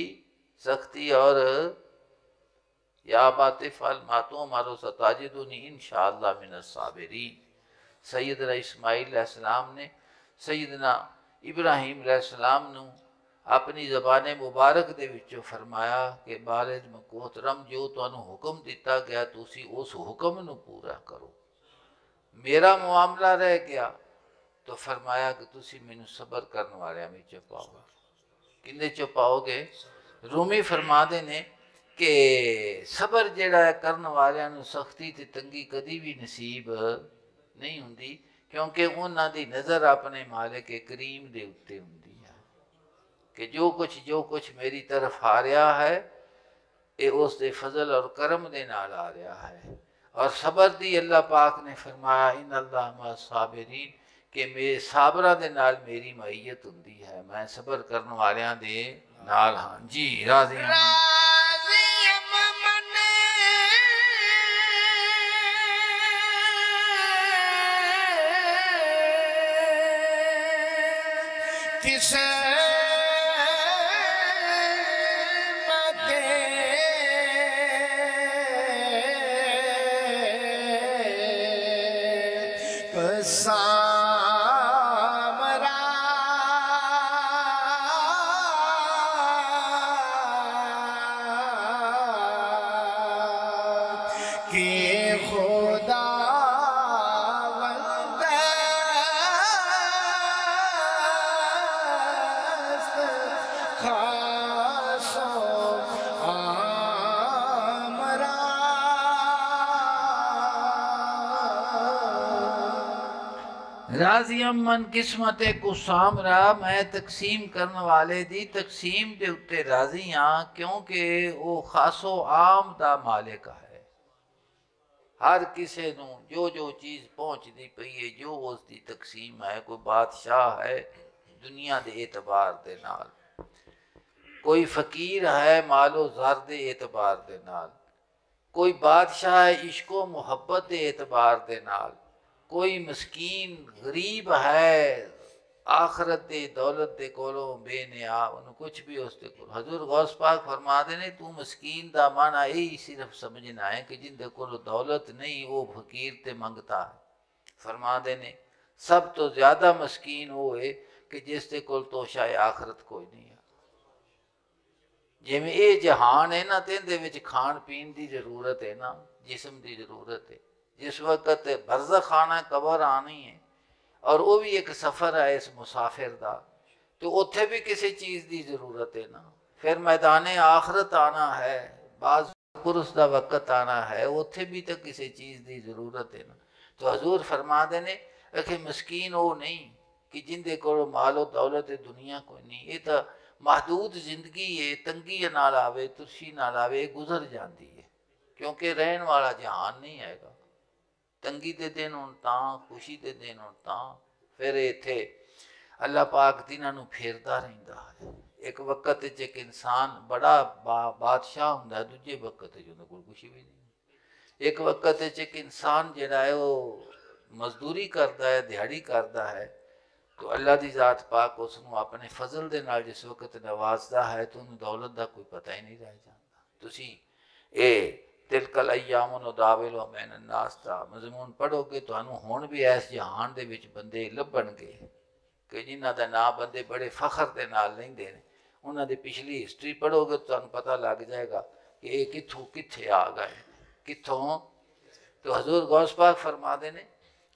سختی اور یا باطف الماتوں مارو ستاجدونی انشاءاللہ من الصابرین۔ سیدنا اسماعیل علیہ السلام نے سیدنا ابراہیم علیہ السلام نے اپنی زبان مبارک دے وچوں فرمایا کہ بالغ محترم جو تانوں حکم دیتا گیا تسی اس حکم نو پورا کرو، میرا معاملہ رہ گیا تو فرمایا کہ تسی مینوں صبر کرنے والے میں چپاؤ۔ کنے چپاؤ گے؟ رومی فرماتے نے کہ صبر جڑا ہے کرن والیاں نوں سختی تے تنگی کدی بھی نصیب نہیں ہوندی، کیونکہ انہاں دی نظر اپنے مالک کریم دے اتے ہوندی ہے کہ جو کچھ میری طرف آ رہا ہے اے اس دے فضل اور کرم دے نال آ رہا ہے۔ اور صبر دی اللہ پاک نے فرمایا ان اللہ مع الصابرین کہ میرے صابرہ دے نال میری معیت ہوندی ہے، میں صبر کرنے والیاں دے نال ہاں جی راضی ہوں راضی من کسے راضی من قسمت کو سامرا میں تقسیم کرنے والے دی تقسیم دے اتے راضی ہاں کیونکہ وہ خاص و عام دا مالک ہے، ہر کسے نوں جو چیز پہنچ دی پئی ہے جو اس دی تقسیم ہے، کوئی بادشاہ ہے دنیا دے اعتبار دے نال، کوئی فقیر ہے مال و زر دے اعتبار دے نال، کوئی بادشاہ ہے عشق و محبت دے اعتبار دے نال، کوئی مسکین غریب ہے آخرت دے دولت دے کولوں بے نیا انہوں کچھ بھی اس دے کولوں۔ حضور غوث پاک فرما دینے تو مسکین دا معنی یہی صرف سمجھنا ہے کہ جن دے کولوں دولت نہیں وہ فقیر تے منگتا ہے۔ فرما دینے سب تو زیادہ مسکین وہ ہے کہ جس دے کول توشہ آخرت کوئی نہیں ہے، جی میں اے جہان ہے نا تین دے وچ کھان پین دی ضرورت ہے نا، جسم دی ضرورت ہے، جس وقت برزخ آنا ہے قبر آنی ہے اور وہ بھی ایک سفر ہے اس مسافر دا، تو اتھے بھی کسی چیز دی ضرورت ہے نا، پھر میدان آخرت آنا ہے، بعض پرس دا وقت آنا ہے، اتھے بھی تو کسی چیز دی ضرورت ہے نا۔ تو حضور فرما دینے کہ مسکین وہ نہیں کہ جن دے کو مال و دولت دنیا کوئی نہیں، یہ تو محدود زندگی ہے، تنگی نال آوے ترشی نال آوے گزر جاندی ہے، کیونکہ رہن والا جہان نہیں ہے گا، تنگی دے دن ہون تاں خوشی دے دن ہون تاں، پھر ایتھے اللہ پاک دینہ نو پھیردا رہندا ہے۔ ایک وقت ایک انسان بڑا بادشاہ ہوندا ہے، دوجے وقت جو کوئی خوشی بھی نہیں، ایک وقت ایک انسان جڑا ہے وہ مزدوری کردا ہے دیہڑی کردا ہے تو اللہ دی ذات پاک اس نو اپنے فضل دے نال جس وقت نوازدا ہے تو انہوں دولت دا کوئی پتہ ہی نہیں رہ جاتا۔ تسی اے تلک الایام نداولها بین الناس دا مضمون پڑھو گے تو انہوں ہون بھی ایس جہان دے وچ بندے لبن گے کہ جنہ دا نام بندے بڑے فخر دے نال نہیں دینے، انہوں دے پچھلی ہسٹری پڑھو گے تو انہوں پتہ لگ جائے گا کہ یہ کتھوں کتھے آ گئے کتھوں۔ تو حضور غوث پاک فرما دینے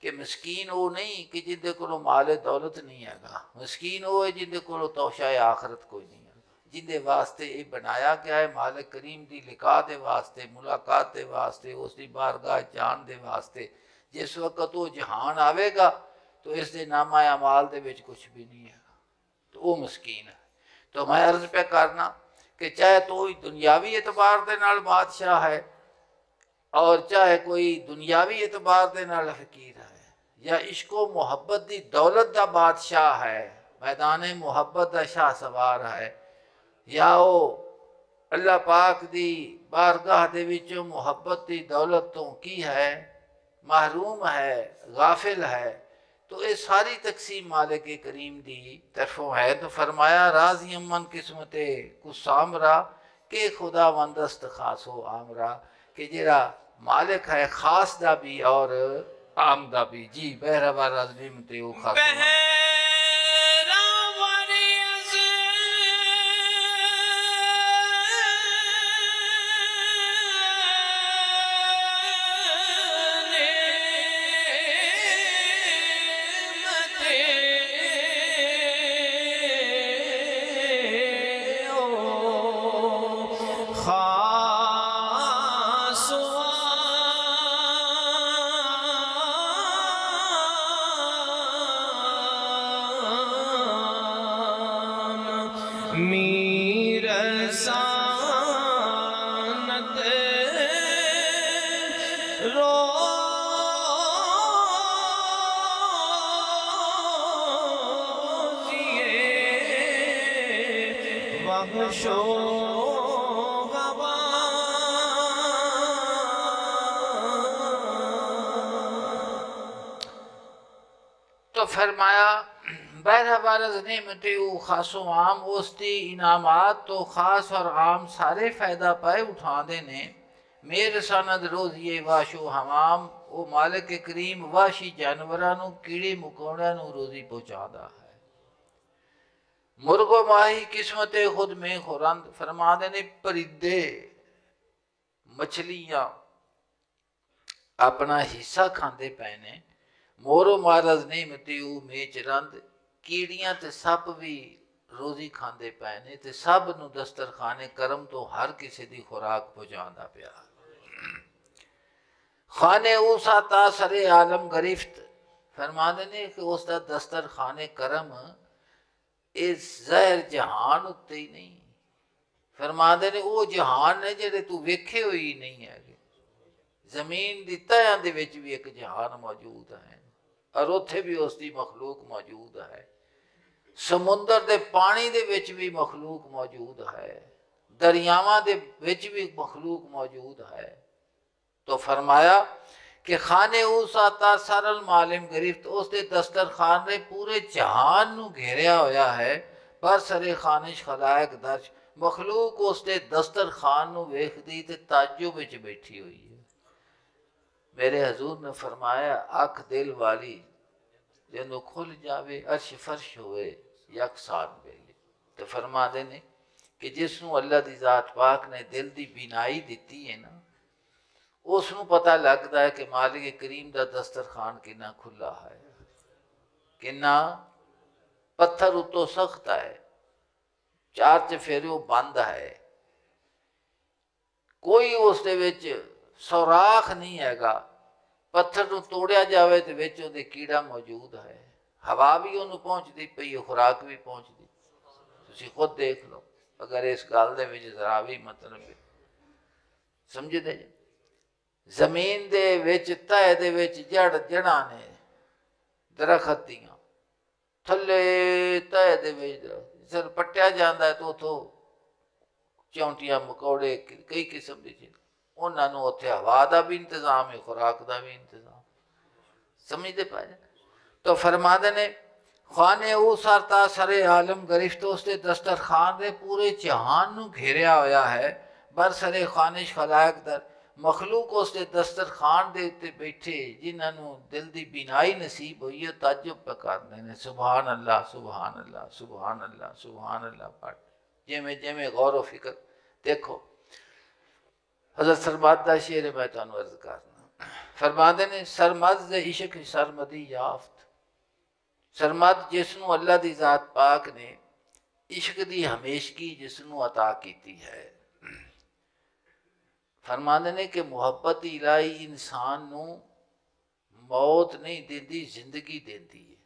کہ مسکین وہ نہیں کہ جن دے کولوں مال دولت نہیں ہے گا، مسکین وہ ہے جن دے کولوں توشہ آخرت کوئی نہیں ہے، جن دے واسطے یہ بنایا گیا ہے مالک کریم دی لقاء دے واسطے، ملاقات دے واسطے، اس دی بارگاہ جان دے واسطے، جس وقت وہ جہان آوے گا تو اس دے نامہ اعمال دے وچ کچھ بھی نہیں ہے گا، تو وہ مسکین ہے۔ تو میں عرض پہ کرنا کہ چاہے تو دنیاوی اعتبار دے نال بادشاہ ہے اور چاہے کوئی دنیاوی اعتبار دے نال فقیر ہے، یا عشق و محبت دی دولت دا بادشاہ ہے، میدان محبت دا شاہ سوار ہے، یا وہ اللہ پاک دی بارگاہ دے وچوں محبت دی دولت تو کی ہے محروم ہے غافل ہے، تو یہ ساری تقسیم مالک کریم دی طرفوں ہے۔ تو فرمایا راضی من قسمت کو سامرا کہ خدا وندست خاص و آمرا کہ جرا مالک ہے خاص دا بھی اور عام دا بھی۔ جی بہرہ رازمیم تیو خاص میر سانت روزیے وحشو تو فرمایا بہرحال نعمت او خاص و عام اوستی انعامات تو خاص اور عام سارے فائدہ پائے اٹھا دینے میرے ساند روزی واشو حمام او مالک کریم واشی جانورانو کیڑے مکوڑانو روزی پہنچا دا ہے مرغ و ماہی قسمت خود میں خورند فرما دینے پرندے مچھلیاں اپنا حصہ کھاندے پہنے مورو مارز نعمتی او میچ رند کیڑیاں تے سب بھی روزی کھاندے پہنے تے سب نو دسترخانے کرم تو ہر کسی دی خوراک پہنچاندا پیا خانے اوسا تا سر عالم گرفت فرما دینے کہ اس دا دسترخانے کرم اس ظاہر جہان اتے ہی نہیں فرما دینے وہ جہان ہے جڑے تو ویکھے ہوئی نہیں ہے زمین دی تہاں دے وچ بھی ایک جہان موجود ہے اور اتھے بھی اس دی مخلوق موجود ہے سمندر دے پانی دے وچ بھی مخلوق موجود ہے دریاواں دے وچ بھی مخلوق موجود ہے تو فرمایا کہ خانے اوسا تا سر المعلم گرفت اس دے دسترخوان نے پورے جہان نو گھیریا ہویا ہے پر سر خانش خلائق درش مخلوق اس دے دسترخوان نو ویکھ دی تے تعجب وچ بیٹھی ہوئی ہے میرے حضور نے فرمایا اکھ دل والی جنو کھل جاوے عرش فرش ہوئے یکسان بیلے تو فرما دینے کہ جس نو اللہ دی ذات پاک نے دل دی بینائی دیتی ہے نا اس نو پتہ لگتا ہے کہ مالک کریم دا دسترخوان کنا کھلا ہے کنا پتھر اتو سخت ہے چار چفیروں بند ہے کوئی اس دے وچ سوراخ نہیں ہے گا پتھر نو توڑیا جاوے تے وچ اودے کیڑا موجود ہے ہوا بھی انہوں پہنچ دی پئی خوراک بھی پہنچ دی تسی خود دیکھ لو اگر اس گل دے وچ ذرا بھی مطلب ہے سمجھ دے زمین دے وچ تہ دے وچ جڑاں نے درخت دیاں تھلے تہ دے وچ سر پٹیا جاندا ہے تو اتھوں چونٹیاں مکوڑے کئی قسم دی چیز انہاں نوں اتھے ہوا دا بھی انتظام ہے خوراک دا بھی انتظام سمجھ دے پائے تو فرما دینے خانے او سارتا سر عالم گرفت اس دے دسترخوان دے پورے جہان نو گھیریا ہویا ہے بر سر خانش خلائق در مخلوق اس دے دسترخوان دے اتے بیٹھے جنہاں نو دل دی بینائی نصیب ہوئی ہے تعجب پہ کر دینے سبحان اللہ سبحان اللہ سبحان اللہ سبحان اللہ پڑھ جے میں غور و فکر دیکھو حضرت سرمد دا شعر میں تانوں عرض کرنا فرما دینے سرمد دے عشق سرمدی یافت سرمد جس نو اللہ دی ذات پاک نے عشق دی ہمیشگی جس نو عطا کیتی ہے فرما دینے کہ محبت الہی انسان نو موت نہیں دیندی زندگی دیندی ہے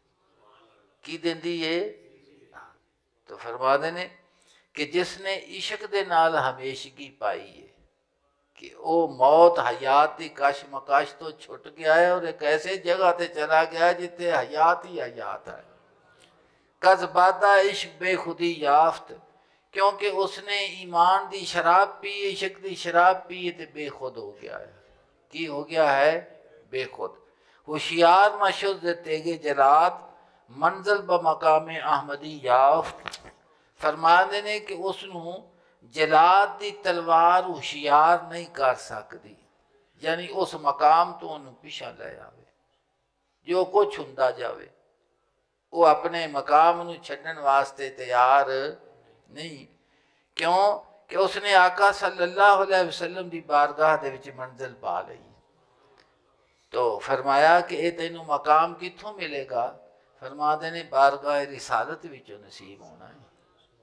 کی دیندی ہے تو فرما دینے کہ جس نے عشق دے نال ہمیشگی پائی ہے کہ او موت حیات دی کش مکش تو چھٹ گیا ہے اور ایک ایسے جگہ تے چلا گیا ہے جتے حیات ہی حیات ہے کز بادہ عشق بے خودی یافت کیونکہ اس نے ایمان دی شراب پی عشق دی شراب پی تے بے خود ہو گیا ہے کی ہو گیا ہے بے خود ہوشیار مشد تیگے جلات منزل بمقام احمدی یافت فرما دینے کہ اس نو جلاد دی تلوار ہوشیار نہیں کر سکتی یعنی اس مقام تو انہوں پیچھا لے آوے جو کچھ ہوندا جاوے وہ اپنے مقام نو چھڈن واسطے تیار نہیں کیوں کہ اس نے آقا صلی اللہ علیہ وسلم دی بارگاہ دے وچ منزل پا لئی تو فرمایا کہ اے تینوں مقام کتھوں ملے گا فرما دینے بارگاہ رسالت وچوں نصیب ہونا ہے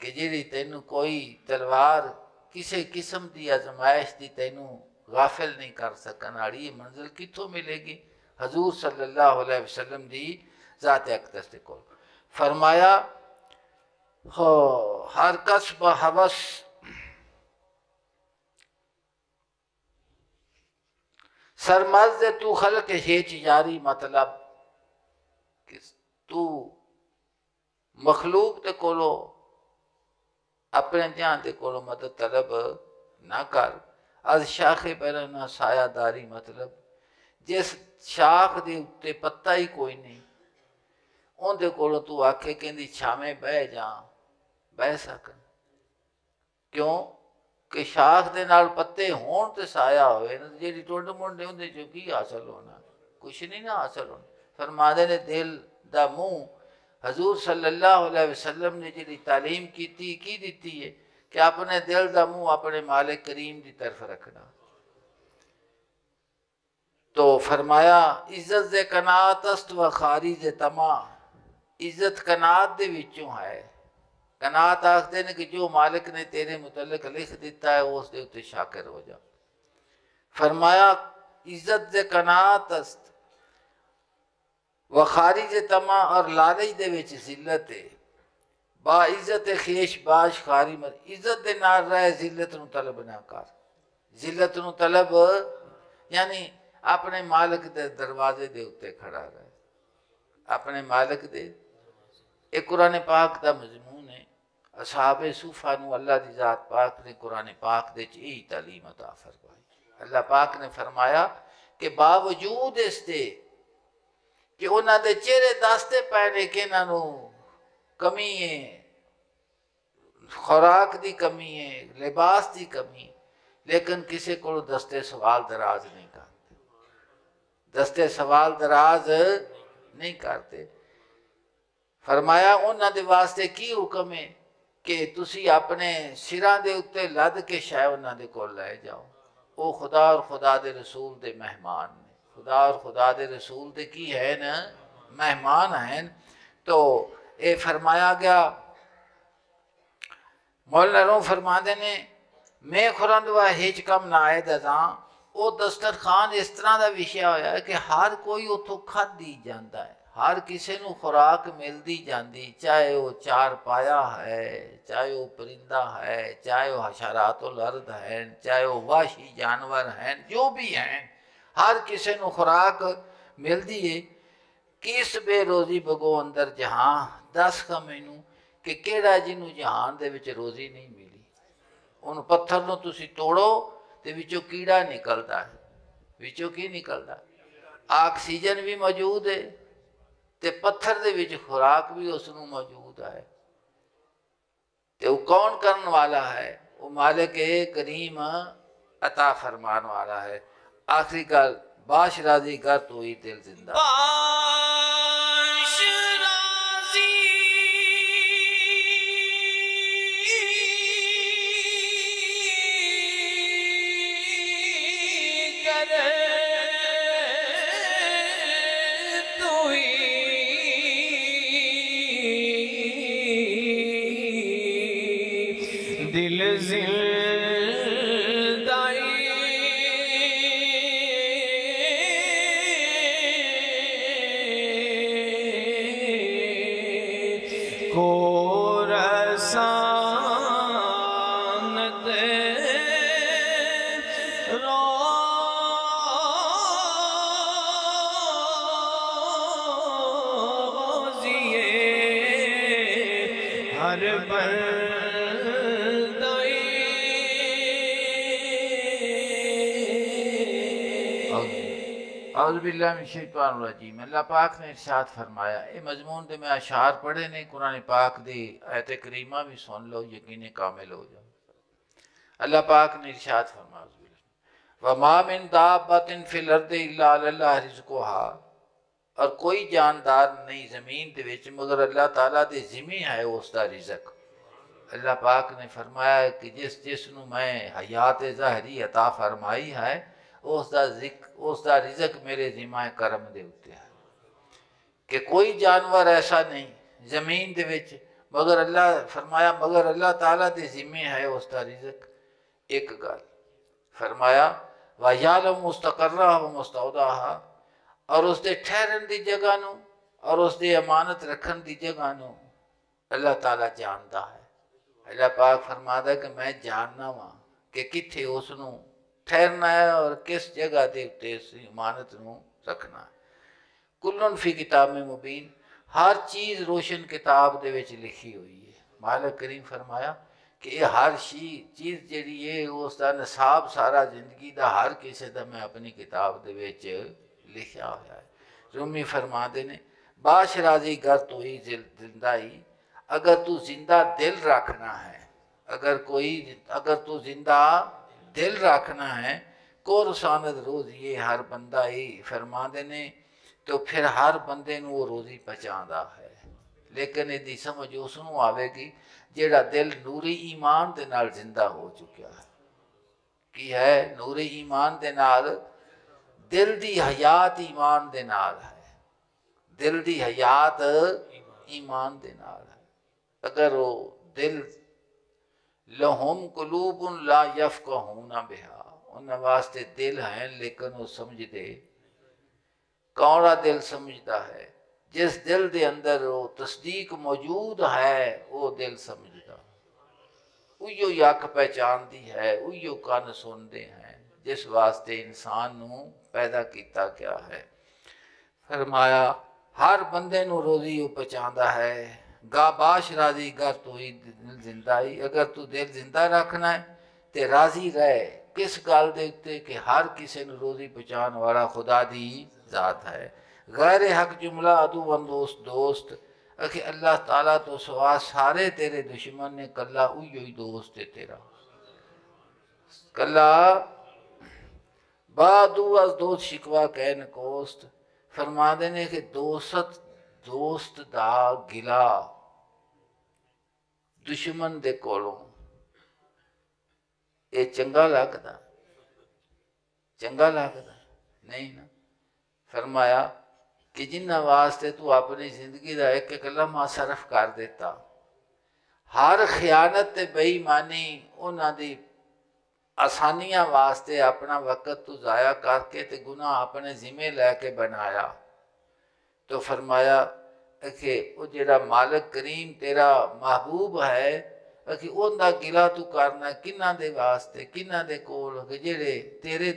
کہ جیڑی تینوں کوئی تلوار کسی قسم دی آزمائش دی تینوں غافل نہیں کر سکن آڑی منزل کتھوں ملے گی حضور صلی اللہ علیہ وسلم دی ذات اقدس کو فرمایا ہر کسب حوث سرمرز تو خلق ہیچ یاری مطلب کہ تو مخلوق دے کولو اپنے جان دے کولو مدد طلب نہ کر از شاخ پر نہ سایہ داری مطلب جس شاخ دے اتے پتہ ہی کوئی نہیں ان دے کولو تو آکھے کہندی چھامے بہ جاں بہ سکن کیوں کہ شاخ دے نال پتے ہون تے سایہ ہوئے جیڑی ٹنڈ منڈ ہوندے جو کی حاصل ہونا کچھ نہیں نہ حاصل ہونا فرماندے نے دل دا منہ حضور صلی اللہ علیہ وسلم نے جیڑی تعلیم کی دیتی ہے کہ اپنے دل دا منہ اپنے مالک کریم دی طرف رکھنا تو فرمایا عزت دے قناعت است و خارج طمع عزت قناعت دے وچوں ہے قناعت آخدے نے کہ جو مالک نے تیرے متعلق لکھ دیتا ہے اس دے اتے شاکر ہو جا فرمایا عزت دے قناعت است و خارج طمع اور لالچ دے وچ ذلت ہے با عزت خیش باش خاری مر عزت دے نال رہے ذلت نو طلب نہ کر ذلت نو طلب یعنی اپنے مالک دے دروازے دے اتے کھڑا رہے اپنے مالک دے ایک قرآن پاک دا مضمون ہے اصحاب صوفہ نو اللہ دی ذات پاک نے قرآن پاک دے چی تعلیم عطا فرمائی اللہ پاک نے فرمایا کہ باوجود اس دے کہ انہاں دے چہرے داستے پہنے کہ انہاں نو کمی ہے خوراک دی کمی ہے لباس دی کمی لیکن کسی کو دستے سوال دراز نہیں کرتے دستے سوال دراز نہیں کرتے فرمایا انہاں دے واسطے کی حکم ہے کہ تسی اپنے سراں دے اتے لد کے شاید انہاں دے کو لے جاؤ او خدا اور خدا دے رسول دے مہمان نے خدا اور خدا دے رسول دے کی ہے نا مہمان ہیں تو اے فرمایا گیا مولانا روم فرما دے نے میں خورندوا ہیچ کم نہ آئے دزاں او دسترخوان اس طرح دا وشیا ہویا ہے کہ ہر کوئی اتھو کھد دی جاندا ہے ہر کسی نو خوراک ملدی جاندی چاہے وہ چار پایا ہے چاہے وہ پرندہ ہے چاہے وہ حشرات الارض ہیں چاہے وہ وحشی جانور ہیں جو بھی ہیں ہر کسی نو خوراک ملدی ہے کس بے روزی بگو اندر جہاں دس کا مینوں کہ کیڑا جنوں جہان دے وچ روزی نہیں ملی ان پتھر نو تسی توڑو تے وچوں کیڑا نکلدا ہے وچوں کی نکلدا آکسیجن بھی موجود ہے تے پتھر دے وچ خوراک بھی اس نو موجود ہے تے وہ کون کرن والا ہے وہ مالک کریم عطا فرمان والا ہے آخری گل باش راضی کر تو ہی دل زندہ باش راضی کرے تو ہی دل کو رسان دے روزیے ہر اعوذ باللہ من الشیطان الرجیم اللہ پاک نے ارشاد فرمایا اے مضمون دے میں اشعار پڑھے نے قرآن پاک دی آیت کریمہ بھی سن لو یقین کامل ہو جاؤ اللہ پاک نے ارشاد فرمایا وَمَا مِن دَابَّةٍ فِي الْأَرْضِ إِلَّا عَلَى اللَّهِ رِزْقُهَا اور کوئی جاندار نہیں زمین دے وچ مگر اللہ تعالیٰ دے ذمہ ہے اس دا رزق اللہ پاک نے فرمایا کہ جس نو میں حیات ظاہری عطا فرمائی ہے اس دا رزق میرے ذمہ کرم دے ہوتے ہیں کہ کوئی جانور ایسا نہیں زمین دے وچ مگر اللہ فرمایا مگر اللہ تعالیٰ دے ذمہ ہے اس دا رزق ایک گل فرمایا وَيَعْلَمُ مُسْتَقَرَّهَا وَمُسْتَوْدَعَهَا اور اس دے ٹھہرن دی جگہ نو اور اس دے امانت رکھن دی جگہ نو اللہ تعالیٰ جانتا ہے۔ اللہ پاک فرماتا ہے کہ میں جاننا وا کہ کتھے اس نو ٹھہرنا ہے اور کس جگہ دے اتے اس امانت نو رکھنا ہے۔ کلن فی کتاب میں مبین، ہر چیز روشن کتاب دے وچ لکھی ہوئی ہے۔ مالک کریم فرمایا کہ یہ ہر چیز جیڑی ہے اس دا نصاب سارا زندگی دا ہر کسی دا میں اپنی کتاب دے وچ لکھا ہوا ہے۔ رومی فرماتے نے باش راضی گر تو ہی زندہ ہی، اگر تو زندہ دل رکھنا ہے، اگر تو زندہ دل رکھنا ہے، کو رساند روز یہ ہر بندہ ہی فرماتے نے، تو پھر ہر بندے نو وہ روزی پہنچاندہ ہے۔ لیکن یہ دی سمجھ اس نو آوے گی جیڑا دل نوری ایمان دے نال زندہ ہو چکیا ہے۔ کی ہے نوری ایمان دے نال؟ دل دی حیات ایمان دے نال ہے، دل دی حیات ایمان دے نال ہے۔ اگر وہ دل لہم قلوب لا یفقہون بہا، انہاں واسطے دل ہیں لیکن وہ سمجھ دے، کونڑا دل سمجھتا ہے؟ جس دل دے اندر وہ تصدیق موجود ہے وہ دل سمجھتا، اویو یک پہچان دی ہے، اویو کان سن دے ہیں، جس واسطے انسان نو پیدا کیتا کیا ہے۔ فرمایا ہر بندے نو روزی وہ پہچاندا ہے، گا باش راضی گر تو ہی دل زندہ ہی، اگر تو دل زندہ رکھنا ہے تے راضی رہے کس گل دے اتے کہ ہر کسی نو روزی پہچان والا خدا دی ذات ہے۔ غیر حق جملہ عدو دوست کہ اللہ تعالیٰ تو سوا سارے تیرے دشمن نے، کلا اوہی دوست ہے تیرا، کلا بعدو از دوست شکوا کہن کوست۔ فرما دینے کہ دوست دا گلا دشمن دے کولوں اے چنگا لگدا؟ چنگا لگدا نہیں نا۔ فرمایا کہ جنہ واسطے تو اپنی زندگی دا ایک ایک لمحہ صرف کر دیتا، ہر خیانت تے بے ایمانی انہاں دی آسانیاں واسطے اپنا وقت تو ضائع کر کے تے گناہ اپنے ذمہ لے کے بنایا، تو فرمایا کہ وہ جڑا مالک کریم تیرا محبوب ہے کہ ان دا گلہ تو کرنا کنہ دے واسطے، کنہ دے کول کہ جڑے تیرے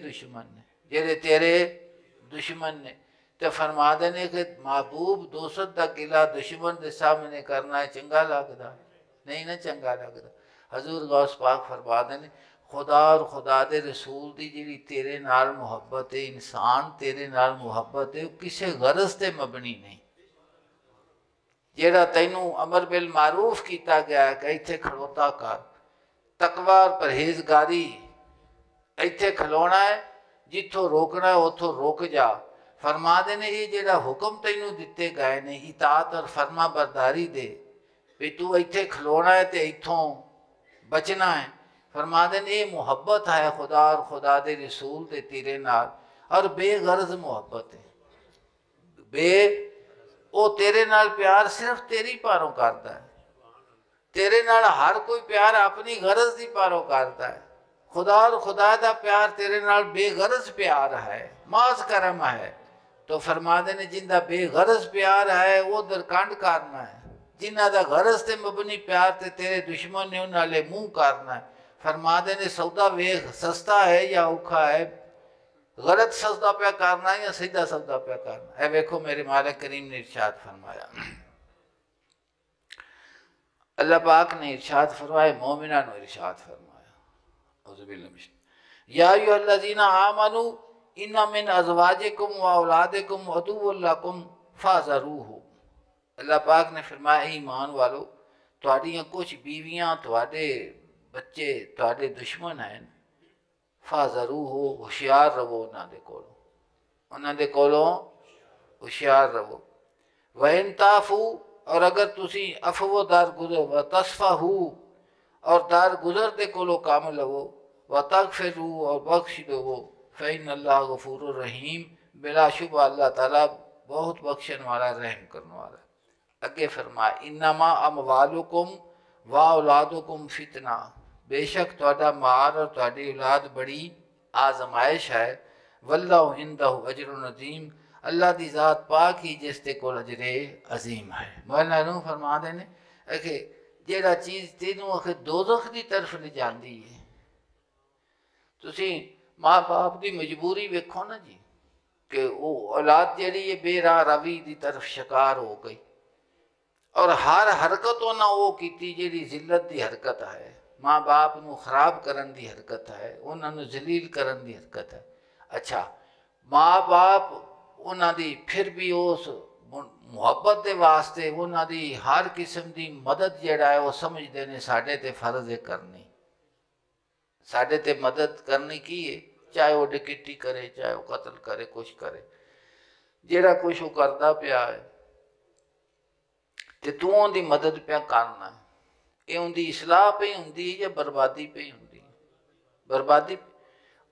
دشمن نے، تو فرما دینے کہ محبوب دوست دا گلہ دشمن دے سامنے کرنا ہے چنگا لگدا نہیں نا، چنگا لگدا۔ حضور غوث پاک فرما دینے خدا اور خدا دے رسول دی جڑی تیرے نال محبت ہے، انسان تیرے نال محبت ہے، کسے غرض تے مبنی نہیں۔ جیڑا تینوں امر بالمعروف کیتا گیا ہے کہ ایتھے کھڑوتا کر، تقوی اور پرہیزگاری ایتھے کھلونا ہے، جتھوں روکنا ہے اتھوں روک جا۔ فرما دینے یہ جیڑا حکم تینوں دیتے گئے نے اطاعت اور فرما برداری دے، بھی تو ایتھے کھلونا ہے تے ایتھوں بچنا ہے۔ فرما دینے یہ محبت ہے خدا اور خدا دے رسول دے تیرے نال، اور بے غرض محبت ہے، وہ تیرے نال پیار صرف تیری پاروں کرتا ہے، تیرے نال ہر کوئی پیار اپنی غرض دی پاروں کرتا ہے۔ خدا اور خدا دا پیار تیرے نال بے غرض پیار ہے، محض کرم ہے۔ تو فرما دینے جن دا بے غرض پیار ہے وہ درکانڈ کرنا ہے، جنہ دا غرض تے مبنی پیار تے تیرے دشمن نے انہاں لے منہ کرنا ہے۔ فرما دینے سودا ویخ سستا ہے یا اوکھا ہے، غلط سودا پہ کرنا ہے یا سیدھا سودا پہ کرنا ہے۔ ویکھو میرے مالک کریم نے ارشاد فرمایا، اللہ پاک نے ارشاد فرمایا، مومنہ نے ارشاد فرمایا، اعوذ باللہ من الشیطان یا ایھا الذین آمنوا ان من ازواجکم و اولادکم عدو لکم فاحذروہ۔ اللہ پاک نے فرمایا ایمان والو، تہاڈیاں کچھ بیویاں تہاڈے بچے تہاڈے دشمن ہیں، فاحذروہ ہوشیار رہو انہاں دے کولوں ہوشیار رہو۔ وَإِن تَعْفُوا، اور اگر تسی عفو درگزر، وَتَصْفَحُوا، اور درگزر دے کولوں کام لو، وَتَغْفِرُوا، اور بخش دو، فَإِنَّ اللَّهَ غَفُورٌ رَحِيمٌ، بلا شبہ اللہ تعالیٰ بہت بخشن والا رحم کرنے والا۔ اگے فرمایا انما اموالکم و اولادکم فتنہ، بے شک تہاڈا مال اور تہاڈی اولاد بڑی آزمائش ہے، واللہ عندہ اجر عظیم، اللہ دی ذات پاک ہی جس تے کول اجر عظیم ہے۔ مولانا فرما دینے کہ جیڑا چیز تینوں آخر دوزخ دی طرف لے جاندی ہے. تسی ماں باپ دی مجبوری ویکھو نا جی کہ وہ اولاد جیڑی ہے بے راہ روی دی طرف شکار ہو گئی اور ہر حرکت انہاں وہ کیتی جیڑی ذلت دی حرکت ہے. ماں باپ نو خراب کرن دی حرکت ہے، انہاں نو ذلیل کرن دی حرکت ہے. اچھا ماں باپ انہاں دی پھر بھی اس محبت دے واسطے انہاں دی ہر قسم دی مدد جیڑا ہے وہ سمجھدے نے ساڈے تے فرض ہے کرنی، ساڈے تے مدد کرنی کی ہے، چاہے وہ ڈکیٹی کرے چاہے وہ قتل کرے کچھ کرے، جیڑا کچھ وہ کردا پیا ہے تے تو ان دی مدد پیا کرنا ہے. یہ ان دی اصلاح پہ ہوندی ہے یا بربادی پہ ہوندی ہے؟ بربادی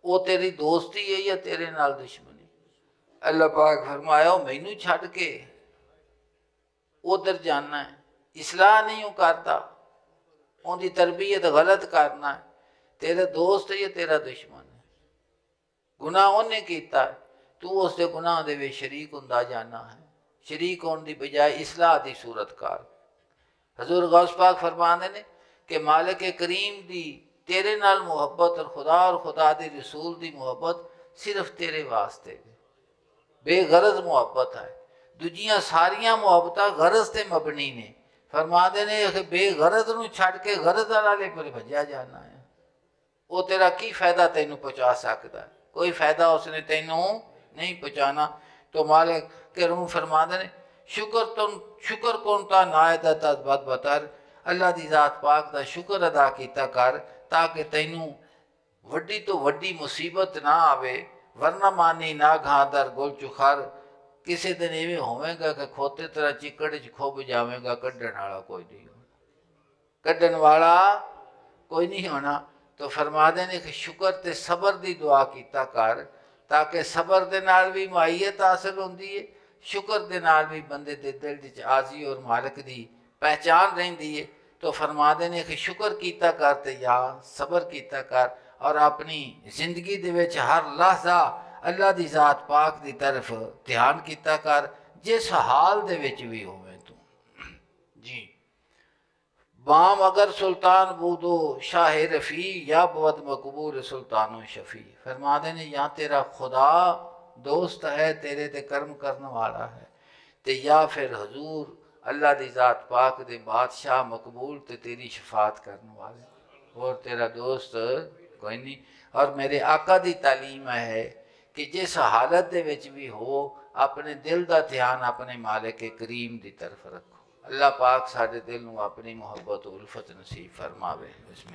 وہ تیری دوستی ہے یا تیرے نال دشمنی؟ اللہ پاک فرمایا مینوں چھڈ کے ادھر جانا ہے، اصلاح نہیں ہوں کرتا، ان دی تربیت غلط کرنا ہے، تیرا دوست ہے یا تیرا دشمن ہے؟ گناہ انہیں کیتا ہے، تو اس دے گناہ دے وچ شریک ہوندا جانا ہے، شریک ہون دی بجائے اصلاح دی صورت کار. حضور غوث پاک فرماندے نے کہ مالک کریم دی تیرے نال محبت اور خدا دی رسول دی محبت صرف تیرے واسطے بے غرض محبت ہے. دوجیاں ساریاں محبتاں غرض تے مبنی نے. فرماندے نے کہ بے غرض نو چھڈ کے غرض والے پر بھجیا جانا ہے. وہ تیرا کی فائدہ تینوں پہنچا سکتا ہے؟ کوئی فائدہ اس نے تینوں نہیں پہنچانا. تو مالک کے روم فرماندے نے شکر کون تا نائدہ تد بد بتر، اللہ دی ذات پاک دا شکر ادا کیتا کر تاکہ تینوں وڈی تو وڈی مصیبت نہ آوے، ورنہ مانی نہ گھاں در گل چخر. کسی دن ایویں ہوئے گا کہ کھوتے طرح چکڑ کھوب جاویں گا، کڈن والا کوئی نہیں ہونا، کڈن والا کوئی نہیں ہونا. تو فرما دینے کہ شکر تے صبر دی دعا کیتا کر تاکہ صبر دے نال بھی معیت حاصل ہوندی ہے، شکر دے نال بھی بندے دے دل دی عاجزی اور مالک دی پہچان رہندی ہے. تو فرما دینے کہ شکر کیتا کر تے یا صبر کیتا کر، اور اپنی زندگی دے وچ ہر لحظہ اللہ دی ذات پاک دی طرف دھیان کیتا کر جس حال دے وچ بھی ہوئے تو. جی بام اگر سلطان بودو شاہ رفیع یا بود مقبول سلطان و شفیع. فرما دینے یا تیرا خدا دوست ہے، تیرے تے کرم کرنے والا ہے، تے یا پھر حضور اللہ دی ذات پاک دے بادشاہ مقبول تے تیری شفاعت کرنے والے، اور تیرا دوست کوئی نہیں. اور میرے آقا دی تعلیم ہے کہ جس حالت دے وچ بھی ہو اپنے دل دا دھیان اپنے مالک کریم دی طرف رکھو. اللہ پاک ساڈے دل نو اپنی محبت و الفت نصیب فرماوے. بسم اللہ.